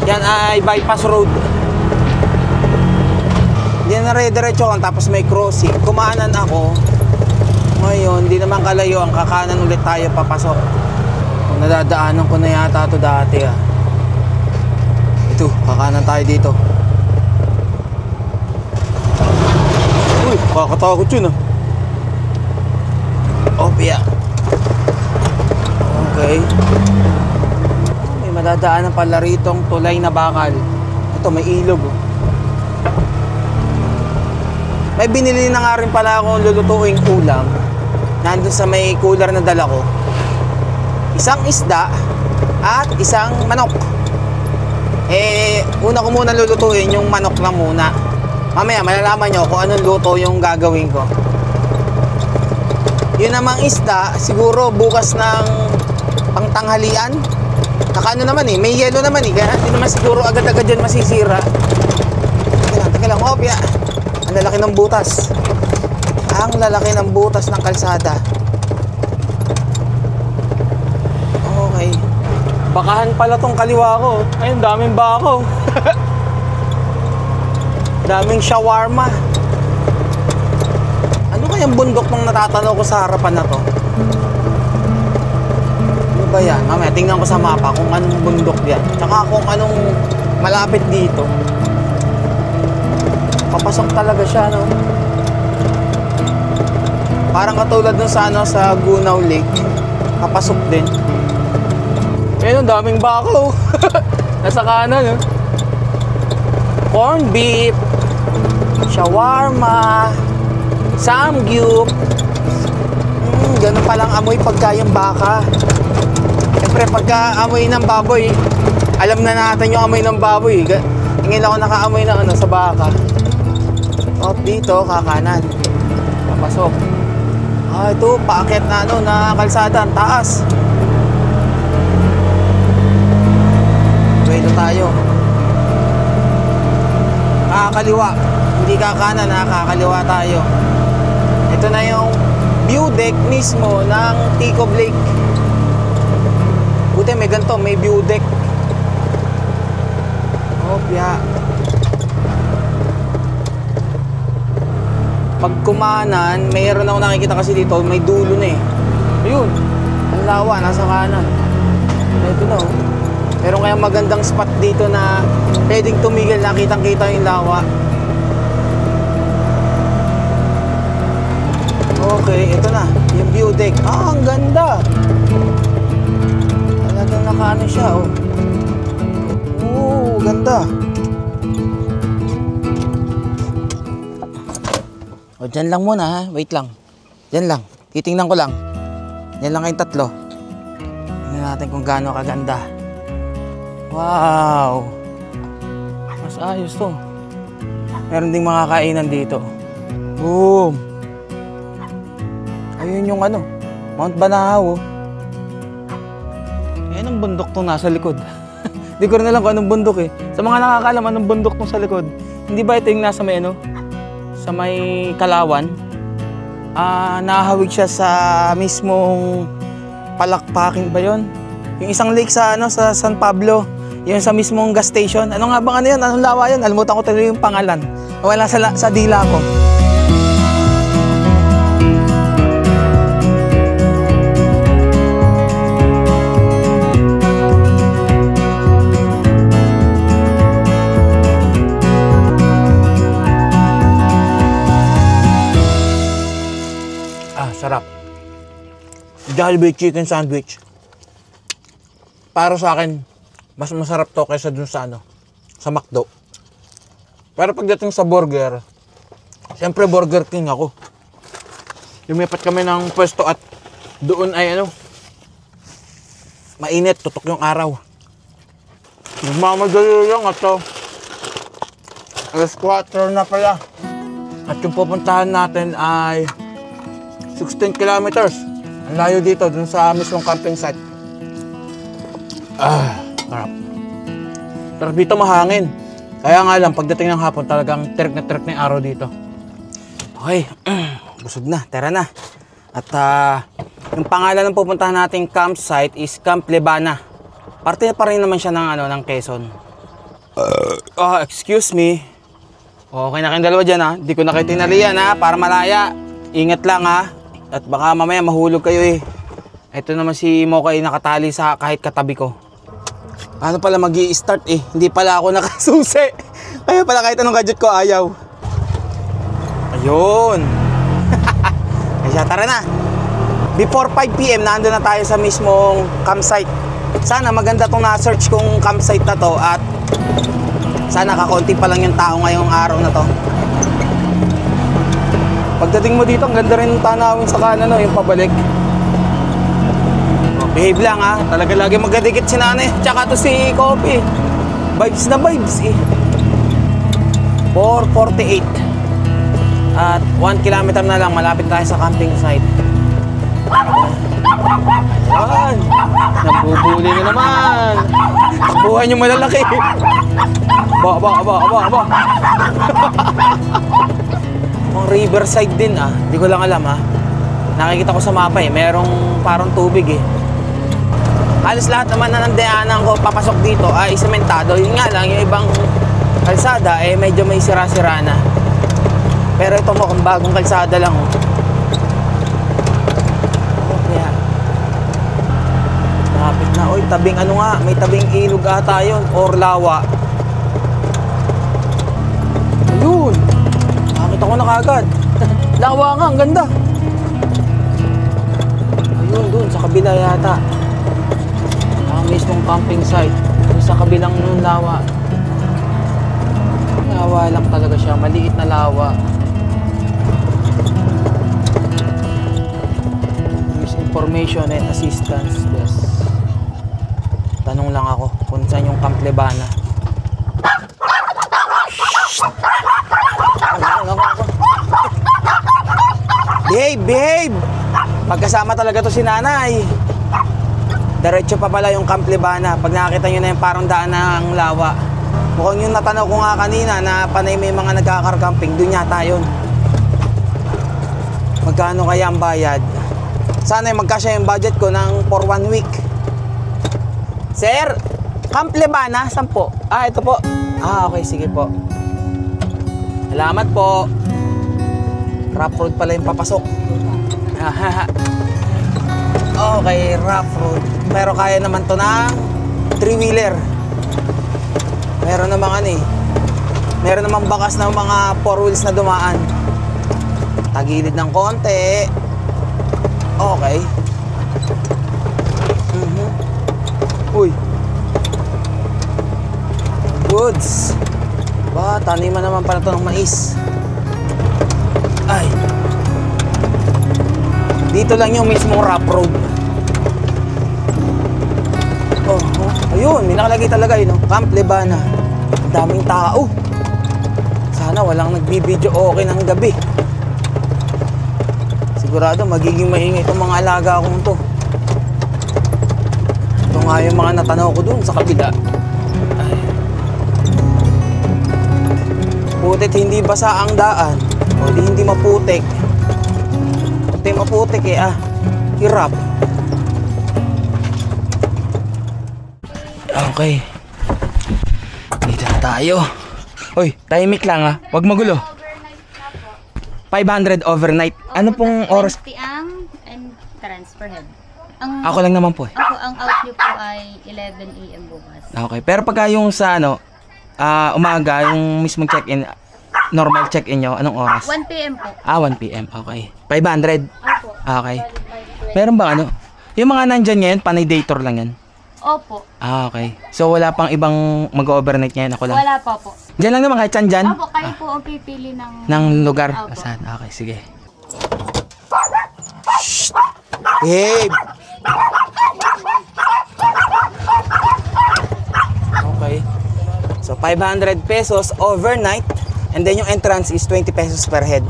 Yan ay bypass road. Yan na diretso kan tapos may crossing. Kumanan ako. Ngayon, di naman kalayo. Ang kakanan ulit tayo papasok. Nadadaanan ko na yata ito dati Ito, kakanan tayo dito. Uy, kakatakot yun Opia. Okay. May madadaanan pala ritong tulay na bakal. Ito, may ilog May binili na nga rin pala akong lulutuing ulam. Nandun sa may cooler na dala ko. Isang isda at isang manok. Una ko muna lulutuin yung manok lang muna. Mamaya malalaman nyo kung anong luto yung gagawin ko. Yun namang isda, siguro bukas ng pangtanghalian. Nakaano naman may yelo naman kaya hindi naman siguro agad-agad yan masisira. Teka lang, Opia. Ang lalaki ng butas. Ang lalaki ng butas ng kalsada. Okay. Bakahan pala tong kaliwa ko. Ayun, daming bako. Daming shawarma. Ano kayang bundok nung natatanaw ko sa harapan na to? Ano ba yan? Mamaya, tingnan ko sa mapa kung anong bundok yan. Tsaka kung anong malapit dito. Papasok talaga siya, Parang katulad dun sa sa Gunaw Lake. Papasok din. Ayun, daming bako. Nasa kanan, corn beef, shawarma, samgyup. Ganun palang amoy pagka yung baka. Siyempre, pagka amoy ng baboy, alam na natin yung amoy ng baboy. Tingin ako nakaamoy na sa baka. Dito, kakanan. Papasok. Ito, paakyat na na kalsada, ang taas. dito tayo. Kakaliwa. Hindi kakanan ha, kakaliwa tayo. Ito na yung view deck mismo ng Ticob Lake. Buti may ganito, may view deck. Opya. Pag kumanan, mayroon ako nakikita kasi dito, may dulo na eh. Ayun, ang lawa, nasa kanan. Ito na oh. Meron kayang magandang spot dito na pwedeng tumigil, nakitang-kita yung lawa. Okay, ito na, yung view deck. Ah, ang ganda! Talagang nakaano siya oh. Oo, ganda. O, dyan lang muna ha. Wait lang. Dyan lang. Titingnan ko lang. Dyan lang kayong tatlo. Tingnan natin kung gaano kaganda. Wow! Mas ayos to. Meron ding mga kainan dito. Boom! Ayun yung ano. Mount Banahaw oh. Yan ang bundok tong nasa likod. Hindi ko rin alam kung anong bundok eh. Sa mga nakakaalam anong bundok tong sa likod. Hindi ba ito yung nasa may ano? Sa may Kalawan, nahahawig siya sa mismong Palakpakin ba yon? Yung isang lake sa ano sa San Pablo, yun sa mismong gas station. Ano nga bang ano yun? Anong lawa yun? Alimutan ko tuloy yung pangalan. Wala sa dila ko. Sarap. Jollibee chicken sandwich. Para sa akin, mas masarap to kaysa dun sa ano, sa McDo. Pero pagdating sa burger, siyempre Burger King ako. Lumipat kami ng pwesto at doon ay ano, mainit, tutok yung araw. Nagmamadali lang at alas 4 na pala. At yung pupuntahan natin ay 16 kilometers. Ang layo dito, dun sa mismong camping site. Sarap. Pero dito mahangin. Kaya nga lang, pagdating ng hapon, talagang tirik na yung araw dito. Okay, busog na, tara na. At yung pangalan ng pupuntahan nating campsite is Camp Lebana. Parte pa rin naman siya ng, ano, ng Quezon. Excuse me. Okay na kayong dalawa dyan ha. Di ko na kayo tinalian ha, para malaya. Ingat lang ha. At baka mamaya mahulog kayo eh. Ito naman si Mokay nakatali sa kahit katabi ko. Paano pala mag-i-start eh? Hindi pala ako nakasusi. Kaya pala kahit anong gadget ko ayaw. Ayun. Kaya tara na. Before 5 PM nandun na tayo sa mismong campsite. Sana maganda tong na-search kong campsite na to. At sana kakonti pa lang yung tao ngayong araw na to. Pagdating mo dito, ang ganda rin ng tanawin sa kanan, no, yung pabalik. Behave lang ha, talaga lagi magkadikit si nanay, tsaka to si Kopi. Vibes na vibes eh. 4:48. At 1 kilometer na lang, malapit tayo sa camping site. Yan, nabubuli na naman. Buhay niyo malalaki. Aba. Riverside din ah, hindi ko lang alam ah. Nakikita ko sa mapa eh, merong parang tubig eh. Halos lahat naman na nandaanan ko papasok dito ay sementado. Yun nga lang, yung ibang kalsada eh medyo may sira-sira na. Pero ito mo kung bagong kalsada lang oh. Kaya lapit na, oy tabing ano nga, may tabing ilog ata yun or lawa. Ayun, nakita ko na kagad. Lawa nga, ang ganda. Ayun, dun sa kabila yata. Ang mismong camping site. Dun sa kabilang nun lawa. Lawa lang talaga siya, maliit na lawa. Use information and assistance desk. Tanong lang ako kung saan yung Camp Lebana. Behave! Magkasama talaga to si nanay. Diretso pa pala yung Camp Libana. Pag nakakita nyo na yung parang daan ng lawa. Mukhang yung natanaw ko nga kanina na panay may mga nagkakar-camping, doon yata yun. Magkano kaya ang bayad? Sana yung magkasya yung budget ko for 1 week. Sir, Camp Libana, saan po? Ito po. Okay, sige po. Salamat po. Rough road pala yung papasok. Okay, rough road. Pero kaya naman to ng 3-wheeler. Meron namang meron namang bakas ng mga 4 wheels na dumaan. Tagilid ng konti. Okay. Uy. Goods. Taniman naman pala to ng mais. Ay. Dito lang yung mismong rough road. Ayun, may nakalagay talaga yun, Camp Libana. Ang daming tao. Sana walang nagbibideo okay ng gabi. Sigurado magiging maingay itong mga alaga kong to. Ito nga yung mga natanaw ko dun sa kabila. Ay. Putit hindi basa ang daan. O di hindi maputik. Pati maputik hirap. Okay. Dito na tayo. Hoy, tahimik lang Huwag magulo. 500 overnight. Ano pong oras? 20 ang and transfer head. Ako lang naman po. Ang out nyo po ay 11 AM bukas. Okay. Pero pagka yung sa umaga, yung mismong check-in, normal check-in nyo, anong oras? 1 PM po. 1 PM. Okay. 500? Opo. Okay. Meron ba yung mga nandyan ngayon, panay day tour lang yan? Opo. Okay. So wala pang ibang mag-overnight ngayon, ako lang? Wala pa po. Diyan lang naman, kahit saan dyan? Opo, kayo po ang pipili ng lugar? Opo. Saan? Okay, sige. Shh! Behave! Okay. So 500 pesos overnight, and then yung entrance is 20 pesos per head.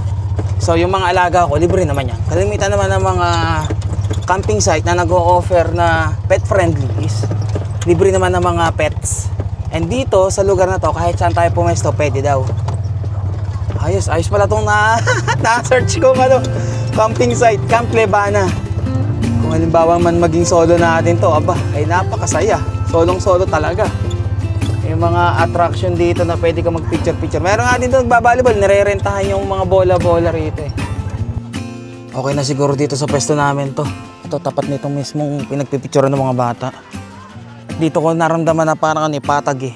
So yung mga alaga ko, libre naman yan. Kalimitan naman ng mga camping site na nag-o-offer na pet friendly is libre naman ng mga pets. And dito sa lugar na to, kahit saan tayo pumesto, pwede daw. Ayos pala itong na-search ko camping site, Camp Libana. Kung halimbawa man maging solo natin to, ay napakasaya. Solong-solo talaga. Yung mga attraction dito na pwede ka mag-picture-picture. Meron nga din doon nagbabalibol, nire-rentahan yung mga bola-bola rito Okay na siguro dito sa pwesto namin to. Ito, tapat nitong mismong pinagpipicturean ng mga bata. Dito ko naramdaman na parang patag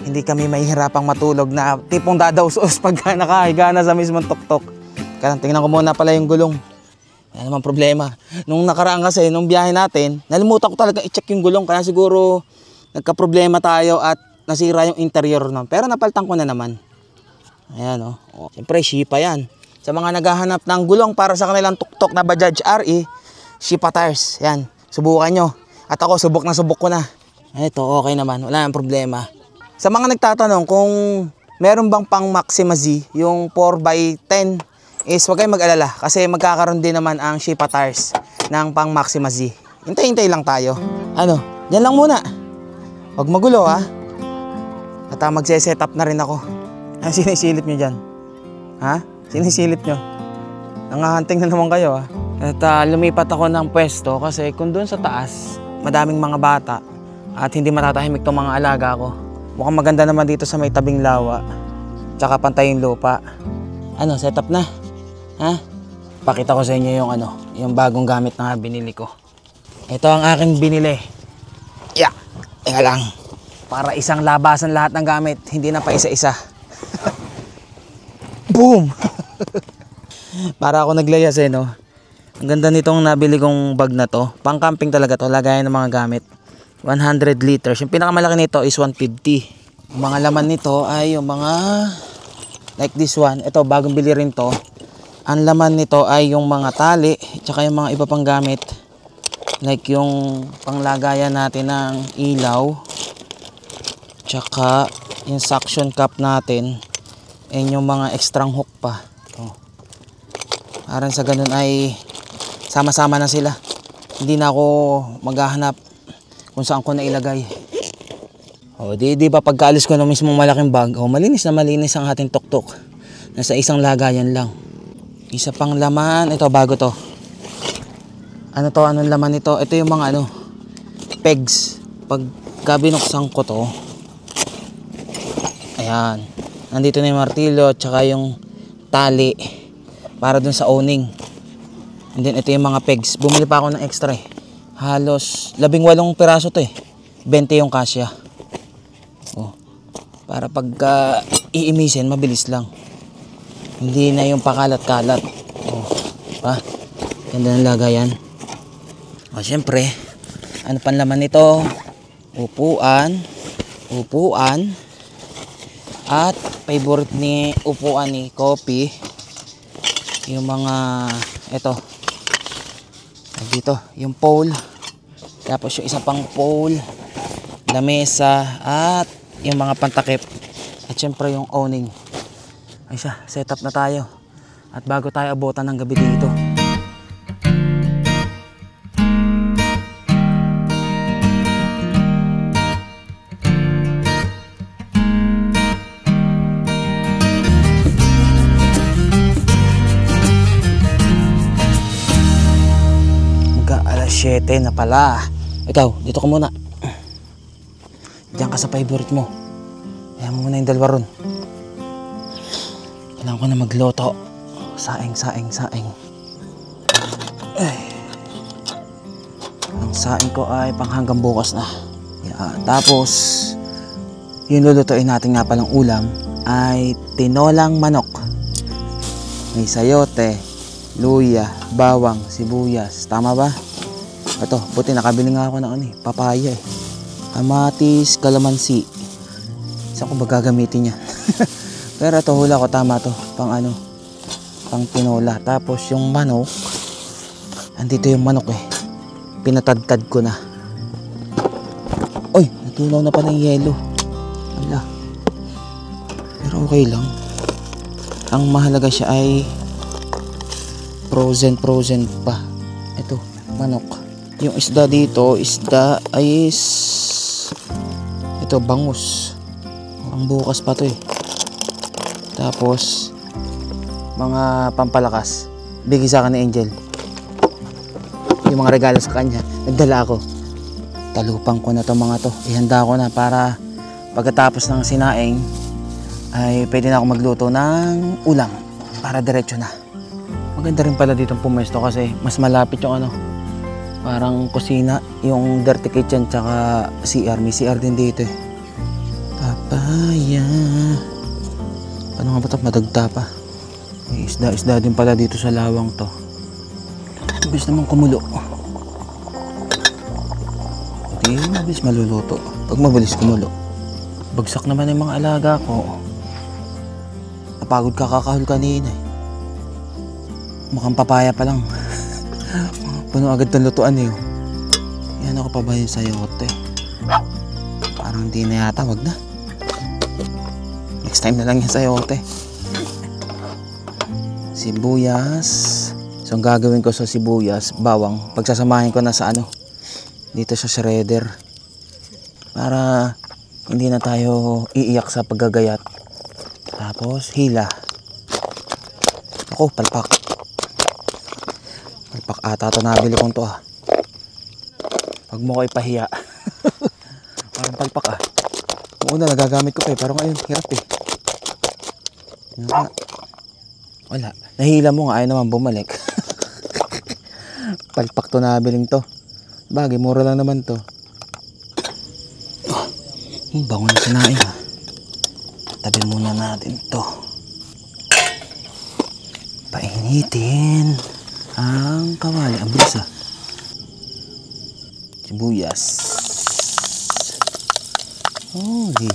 Hindi kami mahihirapang matulog na tipong dadawsos pagka nakahiga na sa mismong tuktok. Kaya tingnan ko muna pala yung gulong. Yan naman problema. Nung nakaraan kasi, nung biyahe natin, nalimutan ko talaga i-check yung gulong. Kaya siguro nagka-problema tayo at nasira yung interior nun. Pero napalitan ko na naman. Ayan Siyempre, Shipa yan. Sa mga naghahanap ng gulong para sa kanilang tuktok na Bajaj RE, Shipa tires. Yan. Subukan nyo. At ako, subok na subok ko na. Ito, okay naman. Wala nang problema. Sa mga nagtatanong kung meron bang pang Maxima Z, yung 4x10, is huwag kayong mag-alala. Kasi magkakaroon din naman ang Shipa tires ng pang Maxima Z. Hintay-hintay lang tayo. Diyan lang muna. Huwag magulo At magse-set up na rin ako. Sinisilip nyo dyan? Sinisilip nyo? Nangahanting na naman kayo At lumipat ako ng pwesto kasi kung doon sa taas, madaming mga bata at hindi matatahimik tong mga alaga ko. Mukhang maganda naman dito sa may tabing lawa. Tsaka pantay yung lupa. Set up na? Pakita ko sa inyo yung bagong gamit na binili ko. Ito ang aking binili. Teka lang. Para isang labasan lahat ng gamit, hindi na pa isa-isa. Boom! Para ako naglayas Ang ganda nitong nabili kong bag na to. Pang camping talaga to, lagayan ng mga gamit. 100 liters. Yung pinakamalaki nito is 150. Yung mga laman nito ay yung mga like this one. Ito, bagong bili rin to. Ang laman nito ay yung mga tali, tsaka yung mga iba pang gamit. Like yung panglagayan natin ng ilaw. Tsaka yung suction cup natin. And yung mga extrang hook pa. Ito. Parang sa ganun ay sama-sama na sila. Hindi na ako maghahanap kung saan ko nailagay. O, di ba pagkaalis ko ng mismong malaking bag, malinis na malinis ang ating tuktok. Nasa isang lagayan lang. Isa pang laman, ito bago to. Ano to, anong laman nito? Ito yung mga pegs. Pagka binuksan ko to, ayan. Nandito na yung martilyo, tsaka yung tali para dun sa owning. And then ito yung mga pegs. Bumili pa ako ng extra eh. Halos 18 piraso to eh. 20 yung kasya. Oh. Para pagka iimisin, mabilis lang. Hindi na yung pakalat-kalat. Oh. Pa. Ganda ng lagayan. O syempre, ano pan laman nito? Upuan. Upuan. At favorite ni upuan ni Kopi, yung mga ito dito, yung pole, tapos yung isa pang pole, lamesa, at yung mga pantakip, at syempre yung owning. Ay siya, setup na tayo. At bago tayo abutan ng gabi dito, alas 7 na pala. Ikaw, dito ka muna. Diyan ka sa favorite mo. Kaya mo muna yung dalawa ron. Kailangan ko na magluto. Saing. Ay. Ang saing ko ay panghanggang bukas na. Yan. Tapos, yung lulutuin natin nga palang ulam ay tinolang manok. May sayote, luya, bawang, sibuyas. Tama ba? Ito, buti nakabili nga ako ng papaya eh. Kamatis, kalamansi. Saan ko ba gagamitin yan? Pero ito, hula ko, tama to. Pang pang tinola. Tapos yung manok, andito yung manok eh. Pinatadtad ko na. Oy, natunaw na pala yung yelo. Ala. Pero okay lang. Ang mahalaga siya ay frozen pa. Ito, manok. Yung isda dito, ay ito, bangus. Ang bukas pa to eh. Tapos mga pampalakas. Bigay sa akin ni Angel. Yung mga regalo sa kanya, nagdala ako. Talupang ko na to mga to. Ihanda ko na para pagkatapos ng sinaing ay pwede na ako magluto ng ulam para diretso na. Maganda rin pala dito pumesto kasi mas malapit yung parang kusina, yung dirty kitchen tsaka CR. May CR din dito eh. Papaya. Paano nga ba ito? Madagta pa. May isda din pala dito sa lawang to. Mabilis naman kumulo. Hindi mabilis maluluto. Pag mabilis kumulo, bagsak naman yung mga alaga ko. Napagod ka kakahol kanina eh. Mukhang papaya pa lang. Puno agad ng lutuan eh. Yan ako pa ba yung sayote? Parang hindi na yata, wag na. Next time na lang yung sayote. Sibuyas. So ang gagawin ko sa sibuyas, bawang, pagsasamahin ko na sa dito sa shredder. Para hindi na tayo iiyak sa paggagayat. Tapos hila. Ako, palpak. Palpak ata ito nabili kong to ah. Huwag mo ko ipahiya. Parang palpak ah. Una nagagamit ko pa eh, pero ngayon hirap eh. Wala. Nahila mo nga, ayaw naman bumalik. Palpak to nabiling to. Bagay, mura lang naman to. Bango na sinain ha. Tabi muna natin to. Painitin ang kawali. Ang bilis ah. Sibuyas. Oh, di.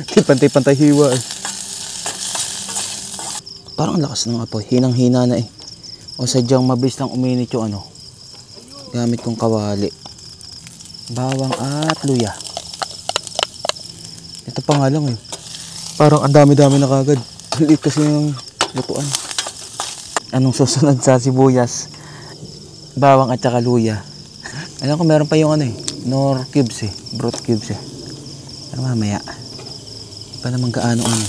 Di pantay-pantay hiwa eh. Parang lakas ng apoy. Hinang-hina na eh. O sadyang mabilis lang uminit yung gamit kong kawali. Bawang at luya. Ito pa nga lang eh. Parang ang dami-dami na kagad. Liit kasi yung lutuan. Anong susunod sa sibuyas? Bawang at saka luya. Alam ko meron pa yung nor cubes eh. Broth cubes eh. Pero mamaya. Hindi pa naman gaano ano.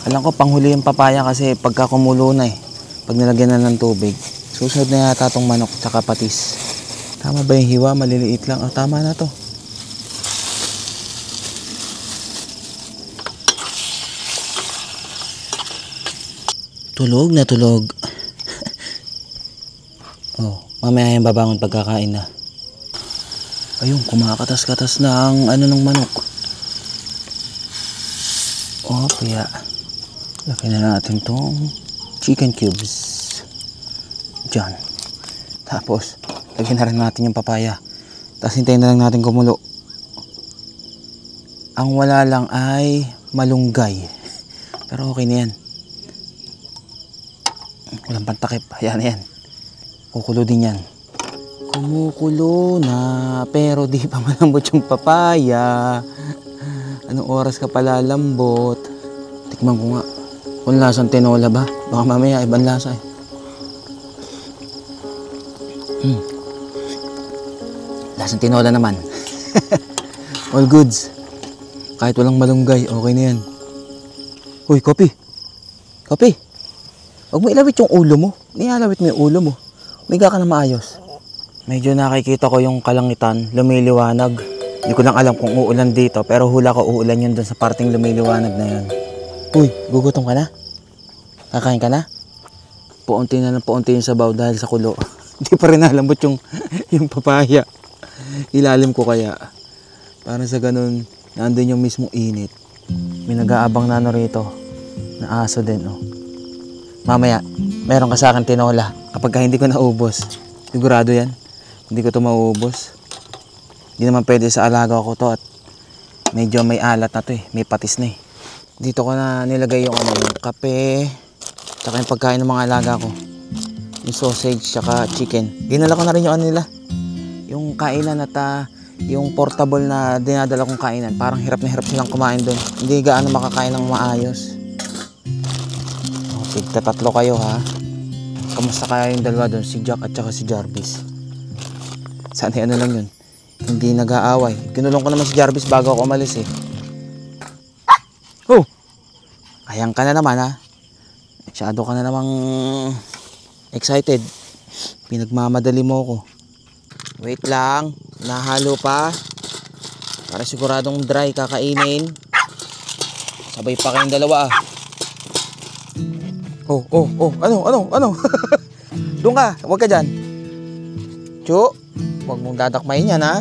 Alam ko panghuli yung papaya kasi pagka kumulo na eh. Pag nilagyan na ng tubig. Susunod na yata tong manok tsaka patis. Tama ba yung hiwa? Maliliit lang. Oh, tama na to. Tulog na tulog. Oh, mamaya yung babangon pagkakain na. Ayun, kumakatas-katas na ang ano ng manok. Oh, kaya laki na natin tong chicken cubes. Diyan. Tapos, lagyan na rin natin yung papaya. Tapos hintayin na lang natin kumulo. Ang wala lang ay malunggay. Pero okay na yan. Walang pantakip. Ayan, ayan. Kukulo din yan. Kumukulo na. Pero di pa malambot yung papaya. Anong oras ka pala lambot? Tikman ko nga. Kung lasang tinola ba? Baka mamaya ibang lasa eh. Lasang tinola naman. All goods. Kahit walang malunggay, okay na yan. Uy, Kopi. Kopi. Huwag mo ilawit yung ulo mo. Nialawit mo yung ulo mo. Umiga ka na maayos. Medyo nakikita ko yung kalangitan, lumiliwanag. Hindi ko lang alam kung uulan dito, pero hula ko uulan yun dun sa parting lumiliwanag na yun. Uy, gugutom ka na? Kakain ka na? Paunti na ng paunti yung sabaw dahil sa kulo. Hindi pa rin nalambot yung papaya. Ilalim ko kaya. Para sa ganun, nandun yung mismong init. May nag-aabang na ano rito. Na aso din, oh. Mamaya, meron ka sa akin tinola. Kapag hindi ko naubos, sigurado yan. Hindi ko ito mauubos. Hindi naman pwede sa alaga ko to at medyo may alat na to eh. May patis na eh. Dito ko na nilagay yung yung kape, tsaka yung pagkain ng mga alaga ko. Yung sausage, tsaka chicken. Dinala ko na rin yung ano nila. Yung kainan at yung portable na dinadala kong kainan. Parang hirap na hirap silang kumain doon. Hindi gaano makakain ng maayos. Tatlo kayo ha. Kamusta kaya yung dalawa doon? Si Jack at saka si Jarvis. Sana ano lang yun. Hindi nag-aaway. Kinulong ko naman si Jarvis bago ako umalis eh. Oh! Ayang ka na naman ha. Masyado ka na namang excited. Pinagmamadali mo ko. Wait lang. Nahalo pa. Para siguradong dry kakainin. Sabay pa kayong dalawa ah. Oh. Ano? Doon ka, huwag ka dyan. Chu, huwag mong dadakmayin yan, ha?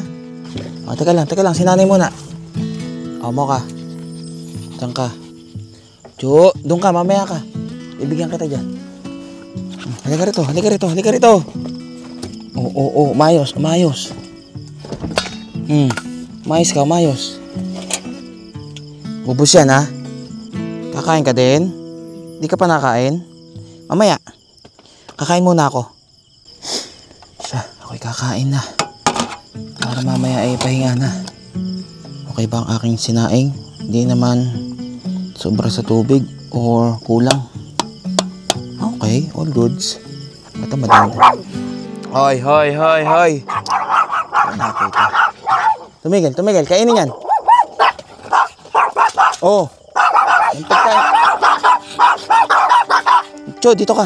Oh, teka lang, sinanay muna. Mo ka. Diyan ka. Chu, doon ka, mamaya ka. Bibigyan kita dyan. Halika rito. Oh, umayos. Umayos. Bubos yan, ha? Kakain ka din? Di ka pa nakain? Mamaya. Kakain muna ako. Siya, ako'y kakain na. Para mamaya ay pahinga na. Okay ba ang aking sinaing? Hindi naman sobra sa tubig or kulang. Okay, all goods. Ito madami. Hoy. Nakita. Tumigil. Kainin yan. Oh. Yung pagkain. Cho, dito ka.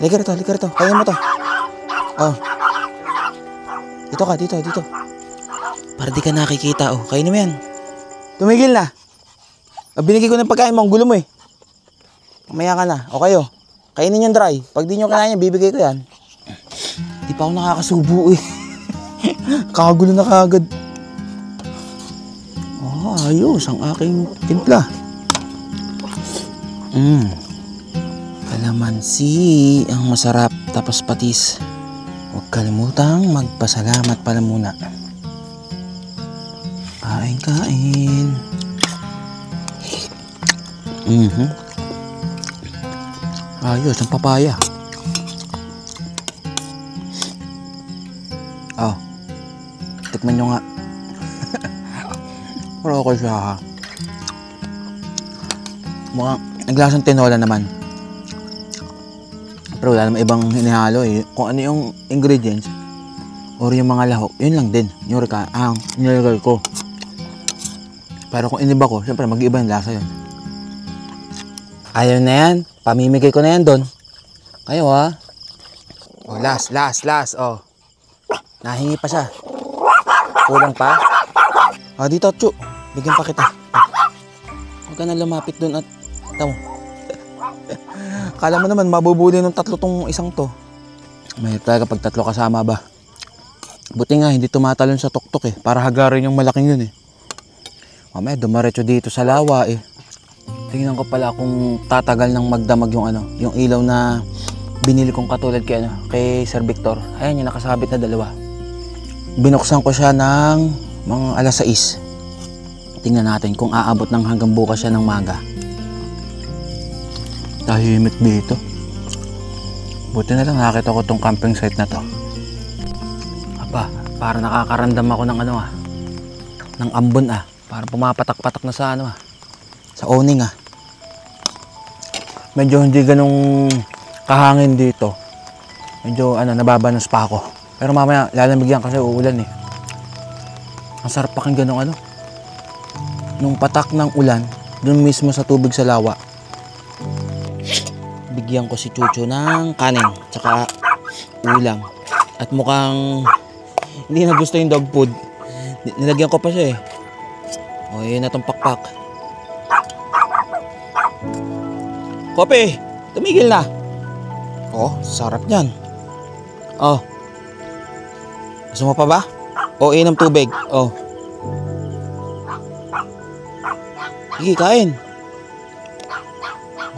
Halika rito. Kainin mo to. Oh. Dito. Para di ka nakikita, oh. Kainin mo yan. Tumigil na. Binigay ko ng pagkain mo, ang gulo mo eh. Mamaya ka na. O kayo. Kainin yung dry. Pag di nyo kinain yan, bibigay ko yan. Di pa ako nakakasubo eh. Kakagulo na kagad. Oh, ayos ang aking timpla. Kalamansi ang masarap tapos patis. Huwag kalimutang magpasalamat pala muna. Kain. Ayos ang papaya. Oh, tikman nyo nga. Pero okay siya ha. Mukhang naglasang tinola naman. Pero wala naman ibang hinihalo eh. Kung ano yung ingredients, or yung mga lahok, yun lang din. Yung nilagay ko. Pero kung iniba ko, syempre mag-iba yung lasa yun. Ayaw na yan. Pamimigay ko na yan doon. Kayo ha. Oh, last. Oh. Nahingi pa siya. Kulang pa. Oh, dito, Chu. Bigyan pa kita. Huwag ka na lumapit doon at tamo. Kala mo naman, mabubuli ng tatlo tong isang to. Mahirap talaga pag tatlo kasama ba. Buti nga, hindi tumatalon sa tuktok eh. Para hagarin yung malaking yun eh. Mamaya, dumaretso dito sa lawa eh. Tingnan ko pala kung tatagal ng magdamag yung yung ilaw na binili kong katulad kay Sir Victor. Ayan, yung nakasabit na dalawa. Binuksan ko siya ng mga alas 6. Tingnan natin kung aabot ng hanggang bukas siya ng maga. Tahimik dito. Buti na lang nakita ko tong camping site na to. Aba, para nakakaramdam ako ng ng ambon Para pumapatak-patak na sa sa awning Medyo hindi ganong kahangin dito. Medyo nababanos pa ako. Pero mamaya lalamig yan kasi uulan eh. Ang sarap pakinggan ng nung patak ng ulan, dun mismo sa tubig sa lawa. Bigyan ko si Chucho ng kanin, tsaka ulam. At mukhang hindi na gusto yung dog food. Nilagyan ko pa siya eh. O, yun na tong pakpak. Kope, tumigil na. Oh, sarap yan. Oh. Gusto mo pa ba? O, inom tubig. Oh. Sige, kain.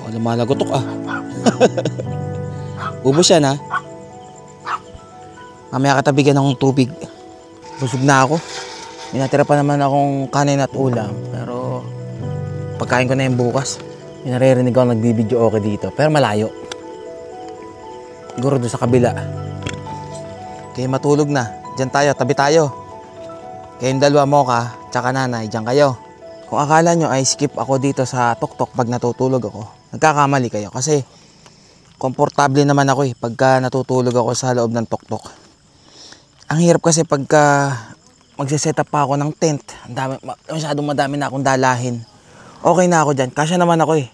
Oh, lumalagotok Ubus yan Mamaya katabigyan ng tubig. Busog na ako. May natira pa naman akong kanin at ulam. Pero pagkain ko na yung bukas. May naririnig ako nagbibideo okay dito. Pero malayo. Siguro doon sa kabila. Kaya matulog na. Diyan tayo, tabi tayo. Kayong dalawa mo ka, tsaka nanay, diyan kayo. Kung akala nyo ay skip ako dito sa tuktok pag natutulog ako, nagkakamali kayo. Kasi komportable naman ako pagka natutulog ako sa loob ng tuktok. Ang hirap kasi pagka magsiset up pa ako ng tent, masyadong madami na akong dalahin. Okay na ako dyan, kasya naman ako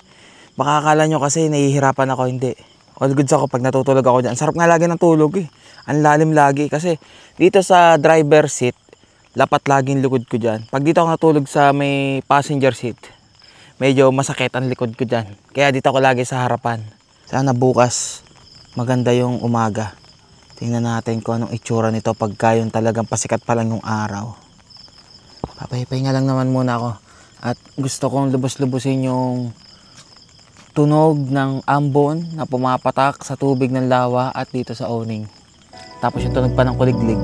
Baka akala nyo kasi nahihirapan ako, hindi. All goods ako pag natutulog ako dyan. Sarap nga lagi ng tulog Ang lalim lagi kasi dito sa driver seat, lapat laging likod ko dyan. Pag dito ako natulog sa may passenger seat, medyo masakit ang likod ko dyan. Kaya dito ako lagi sa harapan. Sana bukas maganda yung umaga. Tingnan natin kung anong itsura nito pagka yung talagang pasikat pa lang yung araw. Papahinga lang naman muna ako. At gusto kong lubos-lubusin yung tunog ng ambon na pumapatak sa tubig ng lawa at dito sa awning. Tapos yung tunog pa ng kuliglig.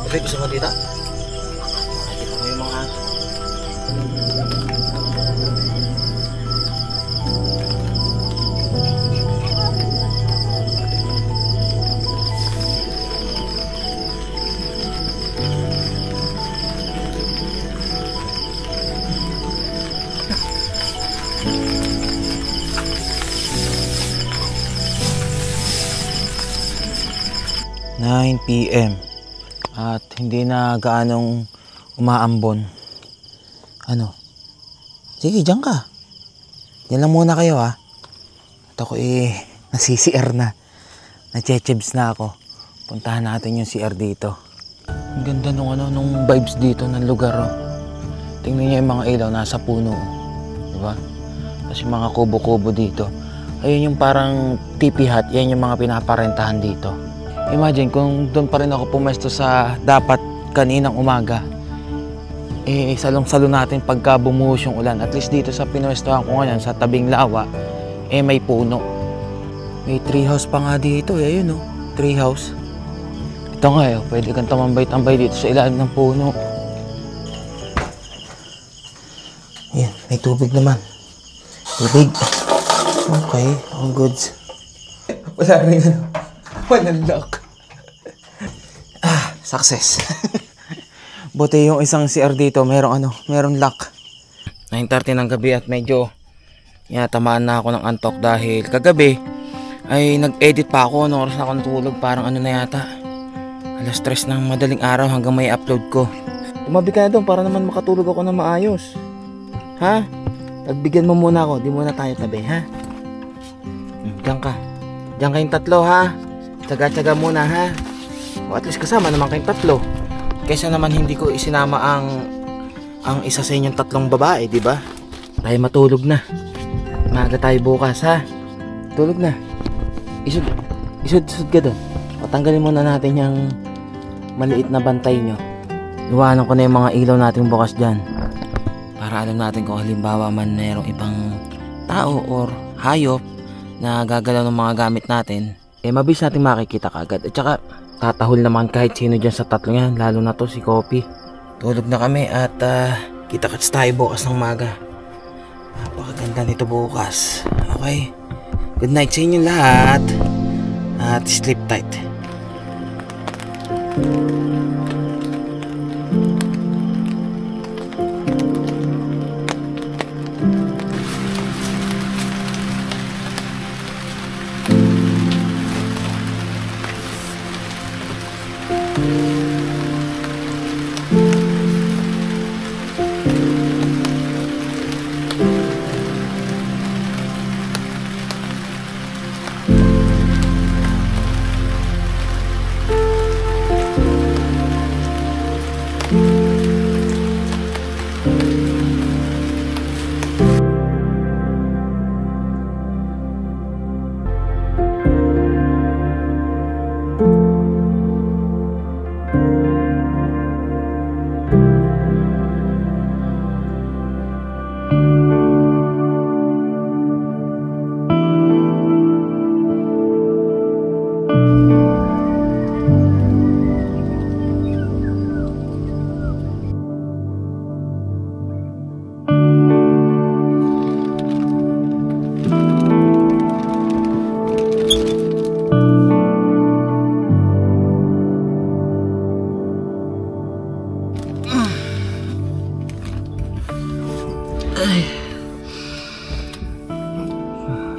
Okay, gusto mo dito? Nakikita ko yung mga... PM at hindi na gaanong umaambon. Sige, diyan ka. Diyan lang muna kayo At ako nasi-CR na. Na-chechebs na ako. Puntahan natin yung CR dito. Ang ganda nung vibes dito ng lugar Tingnan niyo yung mga ilaw nasa puno. Diba? Tapos yung mga kubo-kubo dito. Ayun yung parang tipi hut. Yan yung mga pinaparentahan dito. Imagine kung doon pa rin ako pumesto sa dapat kaninang umaga. Salong-salo natin pagka bumuhos yung ulan. At least dito sa pinwestohan ko ngayon, sa tabing lawa, may puno. May treehouse pa nga dito. Ayun treehouse. Ito nga pwede kang tambay-tambay dito sa ilalim ng puno. Ayan, may tubig naman. Tubig. Okay, all goods. Wala rin walang lock. Success. Buti yung isang CR dito, merong lock. 9:30 ng gabi at medyo tamaan na ako ng antok dahil kagabi ay nag-edit pa ako. Ano oras na ako natulog? Parang ano na yata. 3:00 ng madaling araw hanggang may upload ko. Tumabi ka na doon para naman makatulog ako na maayos. Ha? Pagbigyan mo muna ako. Di muna tayo tabi, ha? Diyan ka. Diyan kayong tatlo, ha? Tsaga-tsaga muna, ha? O at least kasama naman kayong tatlo. Kaysa naman hindi ko isinama ang isa sa inyong tatlong babae, di ba? Tayo matulog na. Maaga tayo bukas, ha? Tulog na. Isud ka doon. Patanggalin muna natin yung maliit na bantay nyo. Iwanan ko na yung mga ilaw natin bukas dyan. Para alam natin kung halimbawa man mayroong ibang tao or hayop na gagalaw ng mga gamit natin, mabilis natin makikita kagad. At saka tatahol naman kahit sino dyan sa tatlo yan, lalo na to si Kopi. Tulog na kami at kita-kits tayo bukas ng maga. Napakaganda nito bukas. Okay? Good night sa inyo lahat. At sleep tight.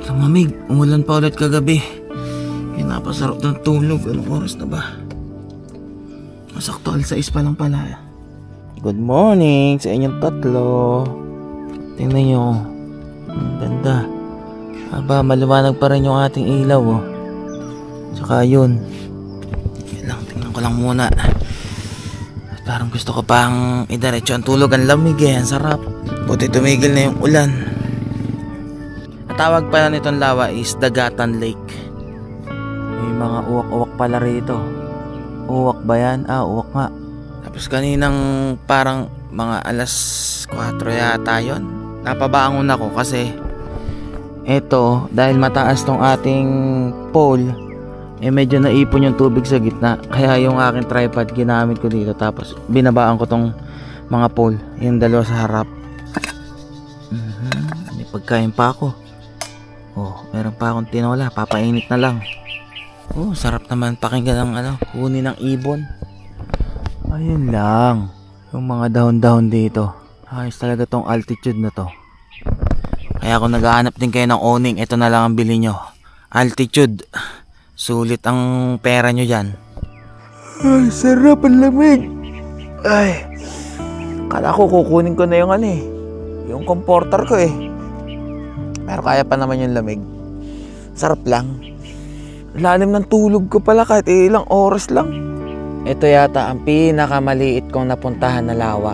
Lamamig, umulan pa ulit kagabi. Kaya napasarap ng tulog. Anong oras na ba? Masakto 6 pa lang pala. Good morning sa inyong tatlo. Tingnan nyo. Ang ganda. Aba, maliwanag pa rin yung ating ilaw, oh. Tsaka yun. Tingnan ko lang muna. At parang gusto ko pang idiretso ang tulog. Ang lamig eh, ang sarap. Buti tumigil na yung ulan. Tawag pala nitong lawa is Dagatan Lake. May mga uwak-uwak pala rito. Uwak ba yan? Uwak nga. Tapos kaninang parang mga 4:00 yata yun. Napabangon ako kasi eto, dahil mataas tong ating pole, medyo naipon yung tubig sa gitna. Kaya yung aking tripod ginamit ko dito. Tapos binabaan ko tong mga pole, yung dalawa sa harap. May pagkain pa ako. Meron pa akong tinola, papainit na lang. Sarap naman pakinggan ng huni ng ibon. Ayun lang. Yung mga dahon-dahon dito. Ayos talaga tong altitude na to. Kaya kung naghahanap din kayo ng owning, ito na lang ang bili nyo. Altitude. Sulit ang pera nyo dyan. Ay, sarap ang lamig. Ay, kala ko kukunin ko na yung yung comforter ko eh. Pero kaya pa naman yung lamig. Sarap lang. Lalim ng tulog ko pala kahit ilang oras lang. Ito yata ang pinakamaliit kong napuntahan na lawa.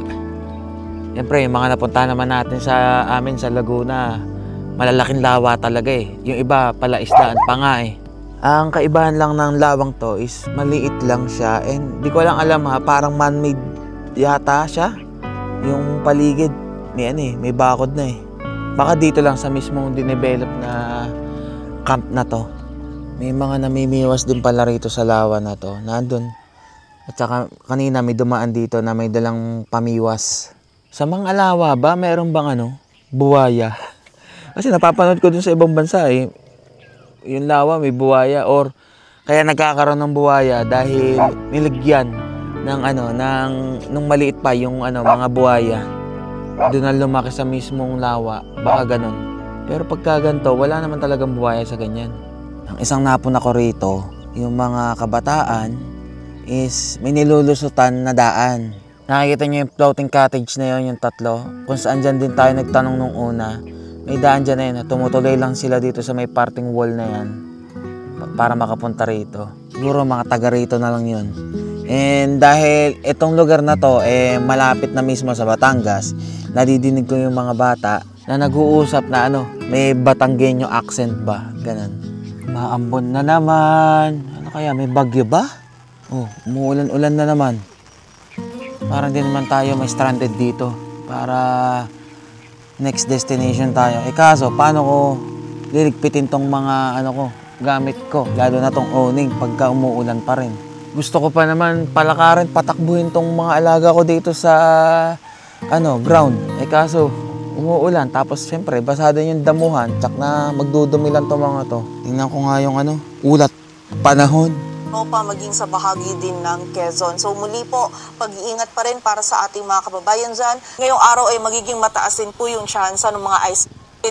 Siyempre, yung mga napuntahan naman natin sa amin sa Laguna, malalaking lawa talaga eh. Yung iba pala isdaan pa nga eh. Ang kaibahan lang ng lawang to is maliit lang siya. And di ko lang alam parang man-made yata siya. Yung paligid, may bakod na eh. Baka dito lang sa mismong dinevelop na camp na to. May mga namimiwas din pala rito sa lawa na to. Nandun. At saka kanina may dumaan dito na may dalang pamiwas. Sa mga lawa ba, meron bang buwaya? Kasi napapanood ko dun sa ibang bansa eh. Yung lawa may buwaya or kaya nagkakaroon ng buwaya dahil nilagyan ng nung maliit pa yung mga buwaya. Doon na lumaki sa mismong lawa. Baka ganun. Pero pagka ganito, wala naman talagang buwaya sa ganyan. Ang isang napuna ko rito, yung mga kabataan is may nilulusutan na daan. Nakikita nyo yung floating cottage na yun, yung tatlo. Kung saan dyan din tayo nagtanong nung una. May daan dyan na yun. Tumutuloy lang sila dito sa may parting wall na yan. Para makapunta rito. Siguro mga taga rito na lang yun. And dahil itong lugar na to, malapit na mismo sa Batangas, nadidinig ko yung mga bata na nag-uusap na may Batanggenyo accent ba? Ganun. Maambon na naman. Ano kaya, may bagyo ba? Oh, umuulan-ulan na naman. Parang din naman tayo may stranded dito para next destination tayo. Kaso, paano ko liligpitin tong mga gamit ko, lalo na tong awning pagka umuulan pa rin. Gusto ko pa naman palakarin, patakbuhin tong mga alaga ko dito sa ground. Kaso, umuulan, tapos syempre basado yung damuhan, tsak na magdudumi lang tong mga to. Tingnan ko nga yung ulat panahon. Pa maging sa bahagi din ng Quezon. So muli po, pag-iingat pa rin para sa ating mga kababayan dyan. Ngayong araw ay magiging mataasin po yung tsansa ng mga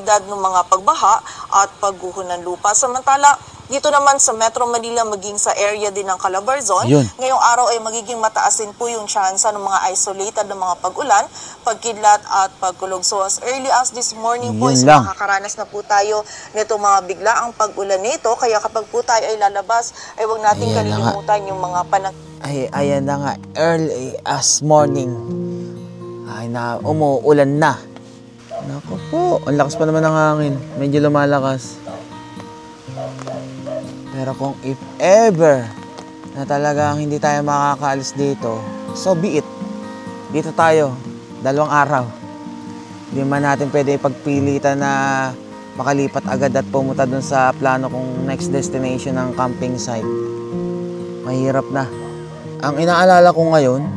edad ng mga pagbaha at pagguho ng lupa. Samantala, dito naman sa Metro Manila maging sa area din ng Calabarzon, ngayong araw ay magiging mataasin po yung tsansa ng mga isolated na mga pag-ulan, pagkidlat at pagkulog. So as early as this morning po, makakaranas na po tayo nito mga biglaang pag-ulan nito. Kaya kapag po tayo ay lalabas, ay huwag natin kalilimutan yung mga ayan na nga, early as morning. Ay na, umuulan na. Naku po, ang lakas pa naman ng hangin. Medyo lumalakas. Pero kung if ever na talagang hindi tayo makakaalis dito, so be it. Dito tayo, 2 araw. Hindi man natin pwede ipagpilitan na makalipat agad at pumunta dun sa plano kong next destination ng camping site. Mahirap na. Ang inaalala ko ngayon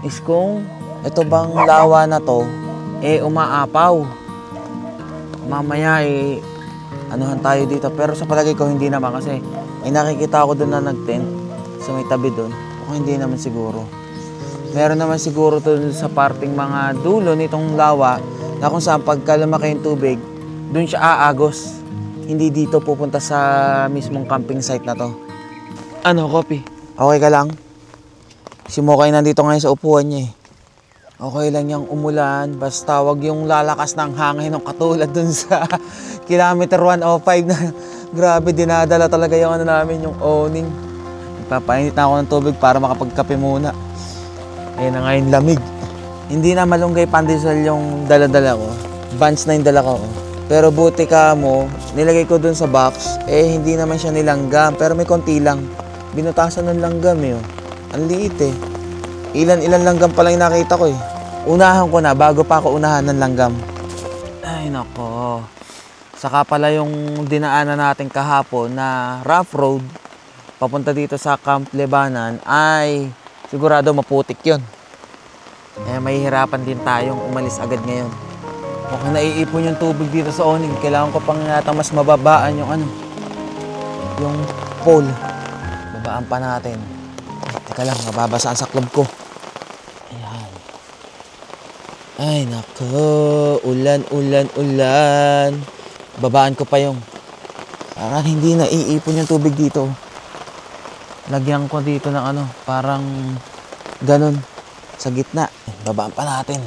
is kung ito bang lawa na to, umaapaw. Mamaya anuhan tayo dito. Pero sa palagay ko hindi naman kasi may nakikita ako doon na nag-tent sa may tabi doon. O hindi naman siguro. Meron naman siguro to sa parting mga dulo nitong lawa na kung saan pagka lumaki yung tubig, doon siya aagos. Hindi dito pupunta sa mismong camping site na to. Kopi? Okay ka lang? Si Mokay nandito ngayon sa upuan niya Okay lang yung umulan, basta wag yung lalakas ng hangin ng katulad dun sa kilometer 105 na grabe, dinadala talaga yung namin, yung awning. Nagpapainit na ako ng tubig para makapagkape muna. Ayun na nga yung lamig. Hindi na malunggay pandesal yung dala-dala ko. Buns na yung dala ko. Pero buti ka mo, nilagay ko dun sa box, hindi naman siya nilanggam, pero may konti lang. Binutasan ng langgam Ang liit Ilan langgam pa lang nakita ko Unahan ko na bago pa ako unahan ng langgam. Ay nako. Saka pala yung dinaanan natin kahapon na rough road papunta dito sa Camp Lebanon ay sigurado maputik yun. Mahihirapan din tayong umalis agad ngayon. Mukhang naiipon yung tubig dito sa awning. Kailangan ko pang yata mas mababaan yung pole. Babaan pa natin. Teka lang, mababasaan sa club ko. Ayan. Ay, nako. Ulan. Babaan ko pa para hindi na iipon yung tubig dito. Lagyan ko dito ng parang ganun. Sa gitna. Babaan pa natin.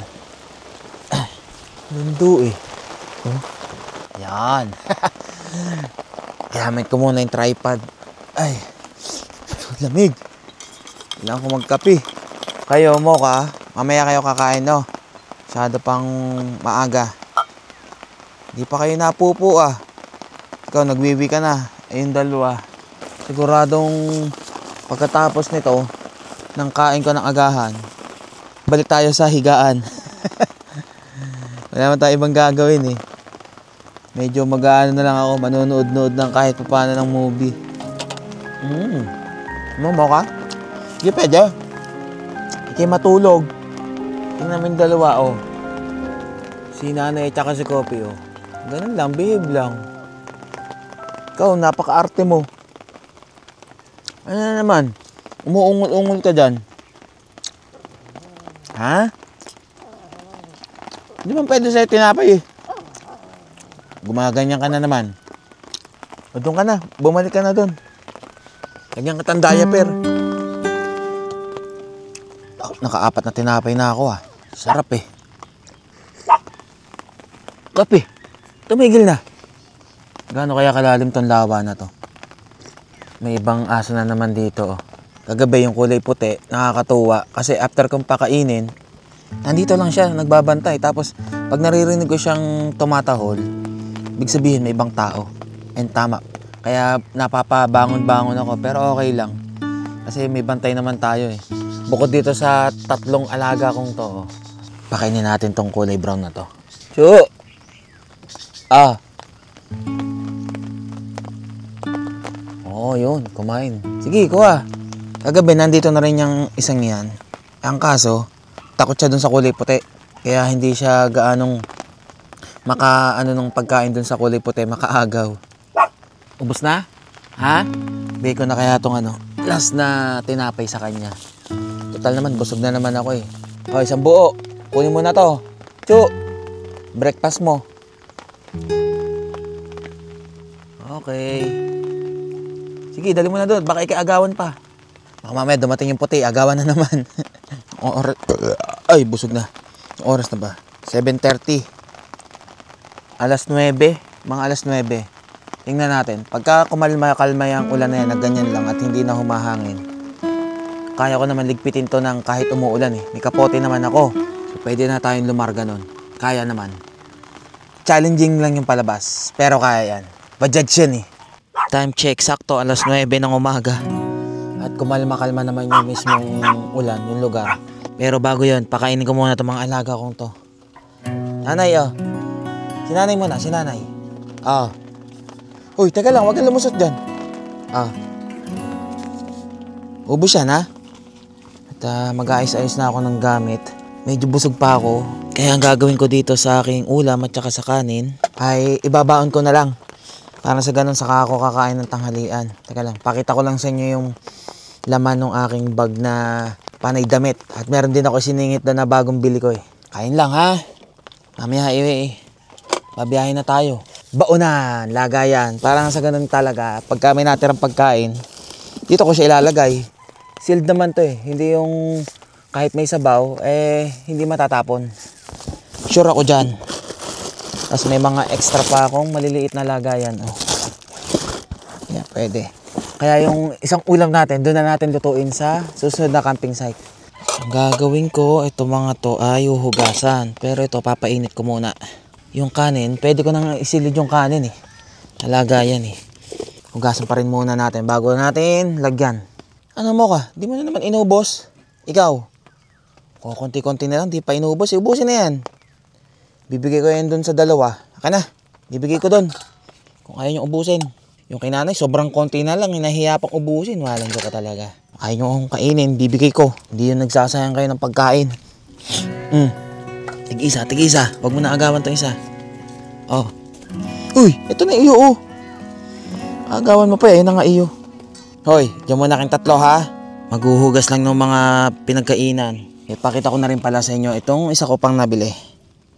Lundo Ayan. Gamit ko muna yung tripod. Ay. Lamig. Kailangan ko magkape. Kayo mo mamaya kayo kakain Masyado pang maaga. Di pa kayo napupo Ikaw nagwiwi ka na. Ayun dalawa. Siguradong pagkatapos nito, ng kain ko ng agahan, balik tayo sa higaan. Wala naman tayo ibang gagawin Medyo mag-aano na lang ako, manonood-nood ng kahit paano ng movie. Mo ka? Hindi pwede. Ikay matulog. Tingnan namin dalawa Si nanay at saka si Kopi Ganun lang, behave lang. Ikaw, napaka-arte mo. Ano na naman? Umuungol-ungol ka dyan. Ha? Hindi man pwede sa'yo tinapay Gumaganyan ka na naman. O doon ka na. Bumalik ka na doon. Lagyan ka ng diaper. Oh, naka-4 na tinapay na ako ah. Sarap eh. Kape. Tumigil na. Gaano kaya kalalim tong lawa na to? May ibang aso na naman dito oh. Kagabi yung kulay puti, nakakatuwa. Kasi after kong pakainin, nandito lang siya, nagbabantay. Tapos pag naririnig ko siyang tumatahol, ibig sabihin may ibang tao. And tama. Kaya napapabangon-bangon ako, pero okay lang. Kasi may bantay naman tayo eh. Bukod dito sa 3 alaga kong to, oh. Pakainin natin tong kulay brown na to. Chu! Ah! Oo, yun. Kumain. Sige, kuha. Kagabi, nandito na rin yung isang yan. Ang kaso, takot siya dun sa kulay puti. Kaya hindi siya gaanong nung pagkain dun sa kulay puti, makaagaw. Ubus na? Ha? Bigay ko na kaya tong last na tinapay sa kanya. Total naman, busog na naman ako eh. O, isang buo. Kunin mo na to. Chu! Breakfast mo. Okay. Sige, dali mo na doon. Baka ikiagawan pa. Baka mamaya dumating yung puti. Agawan na naman. Ay, busog na. Oras na ba? 7:30. Alas 9. Mga alas 9. Tingnan natin. Pagka kumalma-kalma yung ulan na yan, na ganyan lang at hindi na humahangin, kaya ko naman ligpitin to ng kahit umuulan eh. May kapote naman ako. So, pwede na tayong lumarga nun. Kaya naman. Challenging lang yung palabas. Pero kaya yan. Bajaj yan eh. Time check. Sakto alas 9 ng umaga. At kumalma-kalma naman yung mismong ulan, yung lugar. Pero bago yun, pakainin ko muna itong mga alaga kong to. Nanay oh. Si nanay muna, si nanay. Ah. Uy, teka lang, huwag kang lumusot dyan. Ah. Ubus yan ha. At mag-aayos-ayos na ako ng gamit. Medyo busog pa ako. Kaya ang gagawin ko dito sa aking ulam at saka sa kanin ay ibabaon ko na lang. Para sa ganun saka ako kakain ng tanghalian. Teka lang, pakita ko lang sa inyo yung laman ng aking bag na panay damit. At meron din ako siningit na bagong bili ko eh. Kain lang ha. Mamaya babiyahin na tayo. Baunan, lagayan. Parang sa ganun talaga. Pagka may natirang pagkain, dito ko siya ilalagay. Sealed naman to eh. Hindi yung kahit may sabaw, hindi matatapon. Sure ako dyan. Tapos may mga extra pa akong maliliit na lagayan. Oh. Yan, pwede. Kaya yung isang ulam natin, doon na natin lutuin sa susunod na camping site. Ang gagawin ko, ito mga to ay uhugasan. Pero ito, papainit ko muna. Yung kanin, pwede ko nang isilid yung kanin eh. Lagayan eh. Hugasan pa rin muna natin bago natin lagyan. Ano mo ka? Di mo na naman inubos. Ikaw. O, konti-konti na lang, di pa inubos. Ubusin na yan. Bibigay ko yan dun sa 2. Aka na. Bibigay ko dun. Kung ayaw nyo ubusin. Yung kay nanay, sobrang konti na lang. Hinahiya pang ubusin. Walang ka talaga. Ayaw nyo akong kainin. Bibigay ko. Hindi yung nagsasayang kayo ng pagkain. Tig-isa. Huwag mo na agawan itong isa. Oh. Uy, ito na iyo oh. Agawan mo pa eh. Yun na nga iyo. Hoy, dyan muna kayong 3 ha. Maghuhugas lang ng mga pinagkainan. Ipakita ko na rin pala sa inyo itong isa ko pang nabili.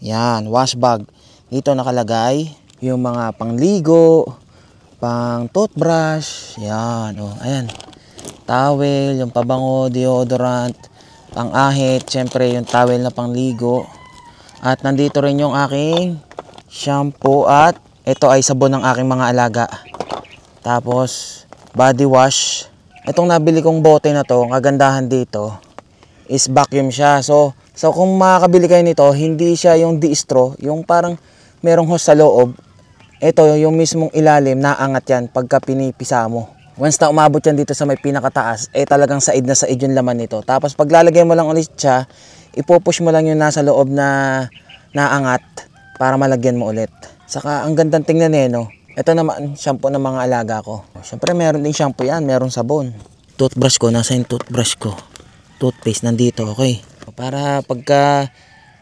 Yan, wash bag. Dito nakalagay yung mga pangligo, pang toothbrush. Yan, oh, ayan. Towel, yung pabango, deodorant, pang ahit, syempre yung towel na pangligo. At nandito rin yung aking shampoo at ito ay sabon ng aking mga alaga. Tapos body wash. Itong nabili kong bote na to, ang kagandahan dito is vacuum siya. So kung makakabili kayo nito, hindi siya yung de-straw, yung parang merong hose sa loob. Ito yung mismong ilalim, naangat yan pagka pinipisa mo. Once na umabot yan dito sa may pinakataas, talagang said na said yung laman nito. Tapos paglalagay mo lang ulit siya, ipupush mo lang yung nasa loob na naangat para malagyan mo ulit. Saka ang gandang tingnan no. Ito naman, shampoo ng mga alaga ko. Siyempre meron din shampoo yan, meron sabon. Toothbrush ko, nasa yung toothbrush ko. Toothpaste nandito, okay. Para pagka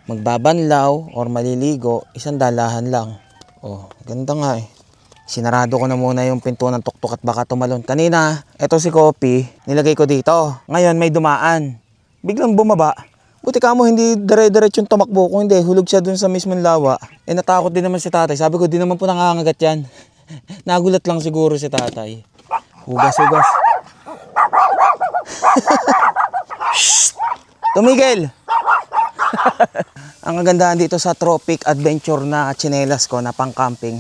magbabanlaw or maliligo, isang dalahan lang. Oh, ganda nga eh. Sinarado ko na muna yung pinto ng tuktok at baka tumalon. Kanina, eto si Kopi, nilagay ko dito. Ngayon may dumaan. Biglang bumaba. Buti ka mo hindi dire-diretsyung tumakbo. Kung hindi, hulog siya dun sa mismong lawa. Natakot din naman si tatay. Sabi ko, di naman po nangangagat yan. Nagulat lang siguro si tatay. Hugas, hugas. Shhh! Tumigil! Ang kagandahan dito sa Tropic Adventure na tsinelas ko na pang-camping,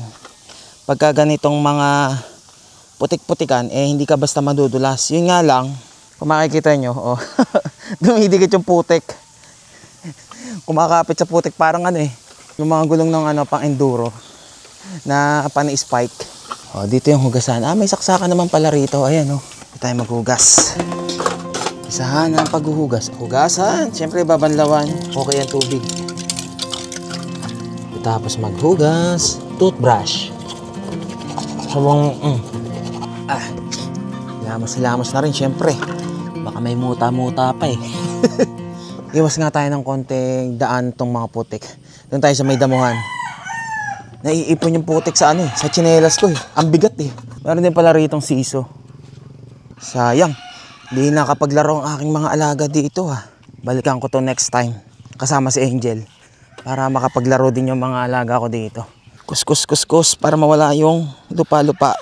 pagka ganitong mga putik-putikan, hindi ka basta madudulas. Yun nga lang, kung makikita nyo, dumidikit yung putik. Kumakapit sa putik, parang yung mga gulong ng pang-enduro na pani-spike. Dito yung hugasan. May saksakan naman pala rito. Ayan, Dito tayo maghugas. Isahan ang paghuhugas. Hugasan. Siyempre, babanlawan. Okay ang tubig. Tapos maghugas. Toothbrush. Sabang, lamos-lamos na rin, siyempre. Baka may muta-muta pa Iwas nga tayo ng konting daan tong mga putik. Doon tayo sa may damuhan. Naiipon yung putik sa sa tsinelas ko Ang bigat Meron din pala ritong siso. Sayang. Hindi nakapaglaro ang aking mga alaga dito Balikan ko to next time. Kasama si Angel. Para makapaglaro din yung mga alaga ko dito. Kuskus para mawala yung lupa-lupa.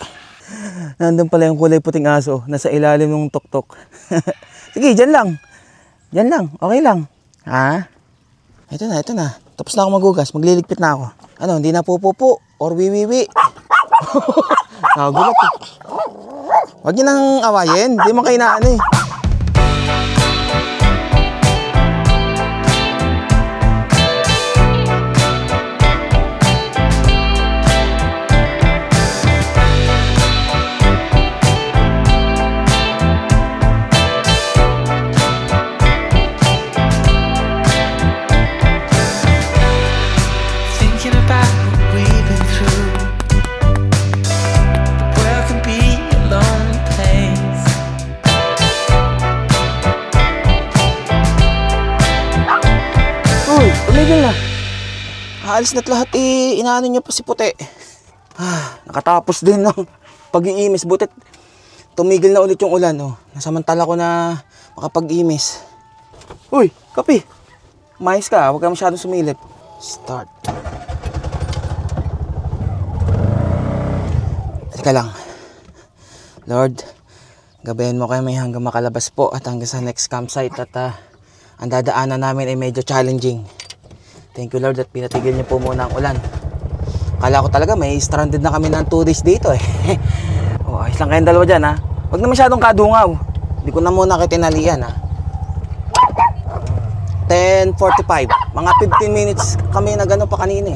Nandun pala yung kulay puting aso. Nasa ilalim ng tuktok. Sige, dyan lang. Dyan lang. Okay lang. Ito na. Tapos na ako magugas. Magliligpit na ako. Hindi na pupupo or wiwiwi. Nagulat Huwag yun nang awayin. Hindi man kayo na Thinking about what we've been through. The world can be a lonely place. Uy, tumigil na. Haalis na't lahat inaano niya pa si puti. Nakatapos din ng pag-iimis. Butit tumigil na ulit yung ulan Nasamantala ko na makapag-imis. Uy, kape. Mais ka, huwag ka masyadong sumilip. Start. Teka lang. Lord, gabayan mo kayo may hanggang makalabas po at hanggang sa next campsite at ang dadaanan namin ay medyo challenging. Thank you Lord at pinatigil niyo po muna ang ulan. Kala ko talaga may stranded na kami ng 2 days dito ayos lang kayong dalawa dyan Huwag na masyadong kadungaw. Hindi ko na muna kayo tinalian 10:45. Mga 15 minutes kami na gano'n pa kanina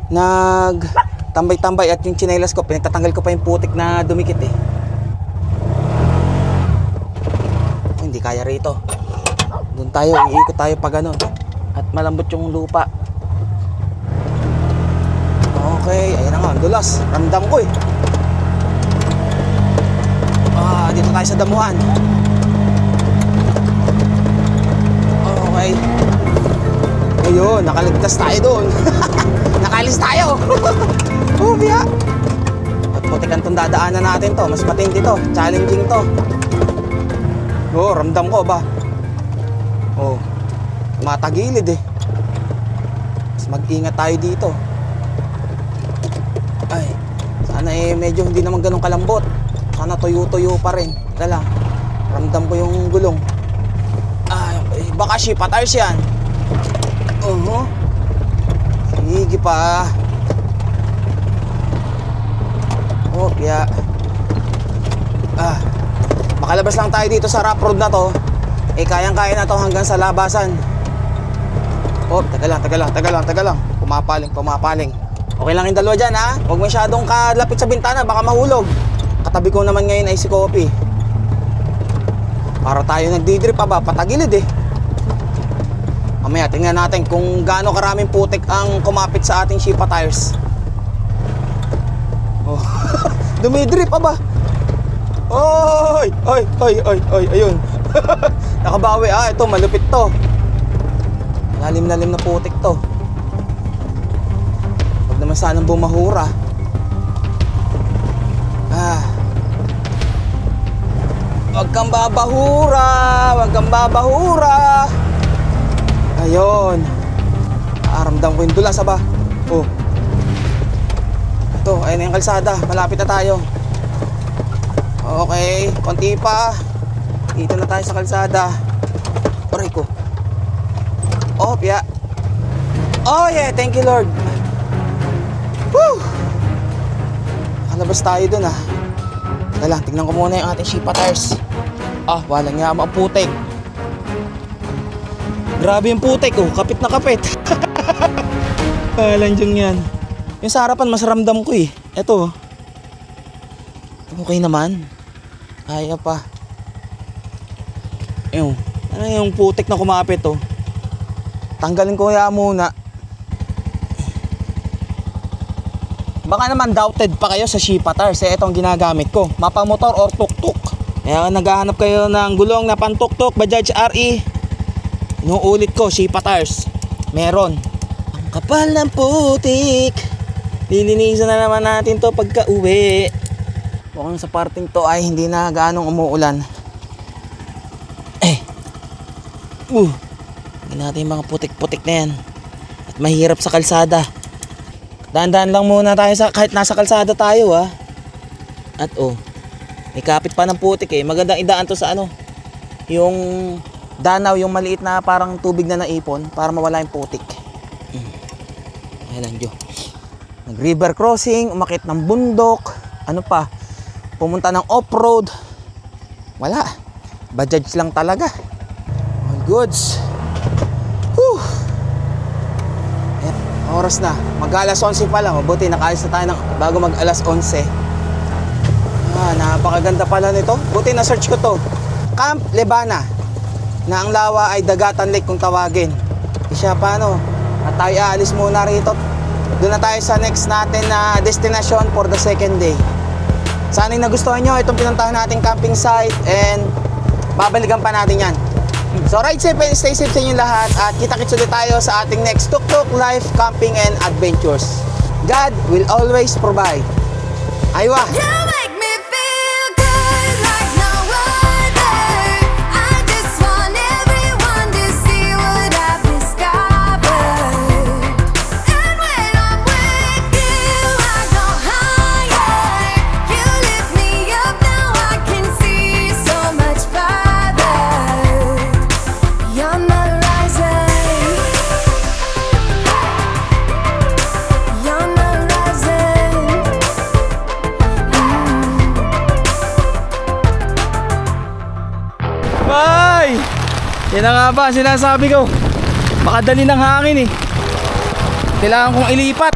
Nagtambay-tambay at yung tsinelas ko, pinagtatanggal ko pa yung putik na dumikit Hindi kaya rito. Doon tayo, iikot tayo pa gano'n. At malambot yung lupa. Okay, ayun na nga, ang dulas. Ramdam ko dito tayo sa damuhan. Okay. Ayun, nakaligtas tayo doon. Nakalis tayo. Biya. At putikan itong dadaanan natin to. Mas matindi to. Challenging to. Ramdam ko ba? Matagilid Mas mag-ingat tayo dito. Ay, sana medyo hindi naman ganun kalambot. Sana tuyo-tuyo pa rin. Teka lang. Ramdam ko yung gulong. Baka shipa tires yan. Sige pa. Kaya makalabas lang tayo dito sa rough road na to. Kayang-kaya na to hanggang sa labasan. Taga lang. Pumapaling. Okay lang yung dalawa dyan Huwag masyadong kalapit sa bintana, baka mahulog. Katabi ko naman ngayon ay si Kopi. Para tayo nagdidrip patagilid Mamaya tingnan natin kung gaano karaming putik ang kumapit sa ating shipa tires. Dumidrip Oy, ayun. Nakabawi ito malupit to. Lalim-lalim na putik to. Huwag naman sanang bumahura. Huwag kang babahura. Ayun. Ramdam ko yung dulas Ito, ayun na yung kalsada. Malapit na tayo. Okay, konti pa. Dito na tayo sa kalsada. Aray ko. Oh, piya. Oh yeah, thank you Lord. Woo! Nakalabas tayo dun ah. Teka lang, tignan ko muna yung ating Shipa tires. Ah, walang nga ang putik. Grabe yung putik oh, kapit na kapit. Walang dyan yan. Yung sa harapan mas ramdam ko eh. Eto. Okay naman. Kaya pa. Ayun. Ano yung putik na kumapit oh. Tanggalin ko kaya muna. Baka naman doubted pa kayo sa Shipa tires. Eh, itong ginagamit ko. Mapamotor or tuk-tuk. Kaya naghahanap kayo ng gulong na pantuk-tuk, Bajaj RE. Inuulit ko, Shipa tires. Meron. Ang kapal ng putik. Lilinisan na naman natin to pagka uwi. Mukhang sa parting to ay hindi na gaanong umuulan. Hindi natin yung mga putik-putik na yan. At mahirap sa kalsada. Dahan-dahan lang muna tayo kahit nasa kalsada tayo ha. At may kapit pa ng putik eh. Magandang idaan to sa yung danaw, yung maliit na parang tubig na naipon para mawala yung putik. Ayan Diyo. Nag-river crossing, umakit ng bundok, pumunta ng off-road. Wala. Bajaj lang talaga. All goods. Whew. Oras na. Mag-alas 11 pa lang. Buti nakaalis na tayo bago mag-alas 11. Napakaganda pala nito. Buti na-search ko to. Camp Lebana. Na ang lawa ay Dagatan Lake kung tawagin. Siya paano? At tayo aalis muna rito. Doon na tayo sa next natin na destination for the second day. Sana'y nagustuhan nyo itong pinuntahan nating camping site and babalikan pa natin yan. So ride safe and stay safe sa inyo lahat at kita-kits ulit tayo sa ating next Tuk-Tuk Life Camping and Adventures. God will always provide. Aywa! Yan na nga ba, sinasabi ko. Makadali ng hangin eh. Kailangan kong ilipat.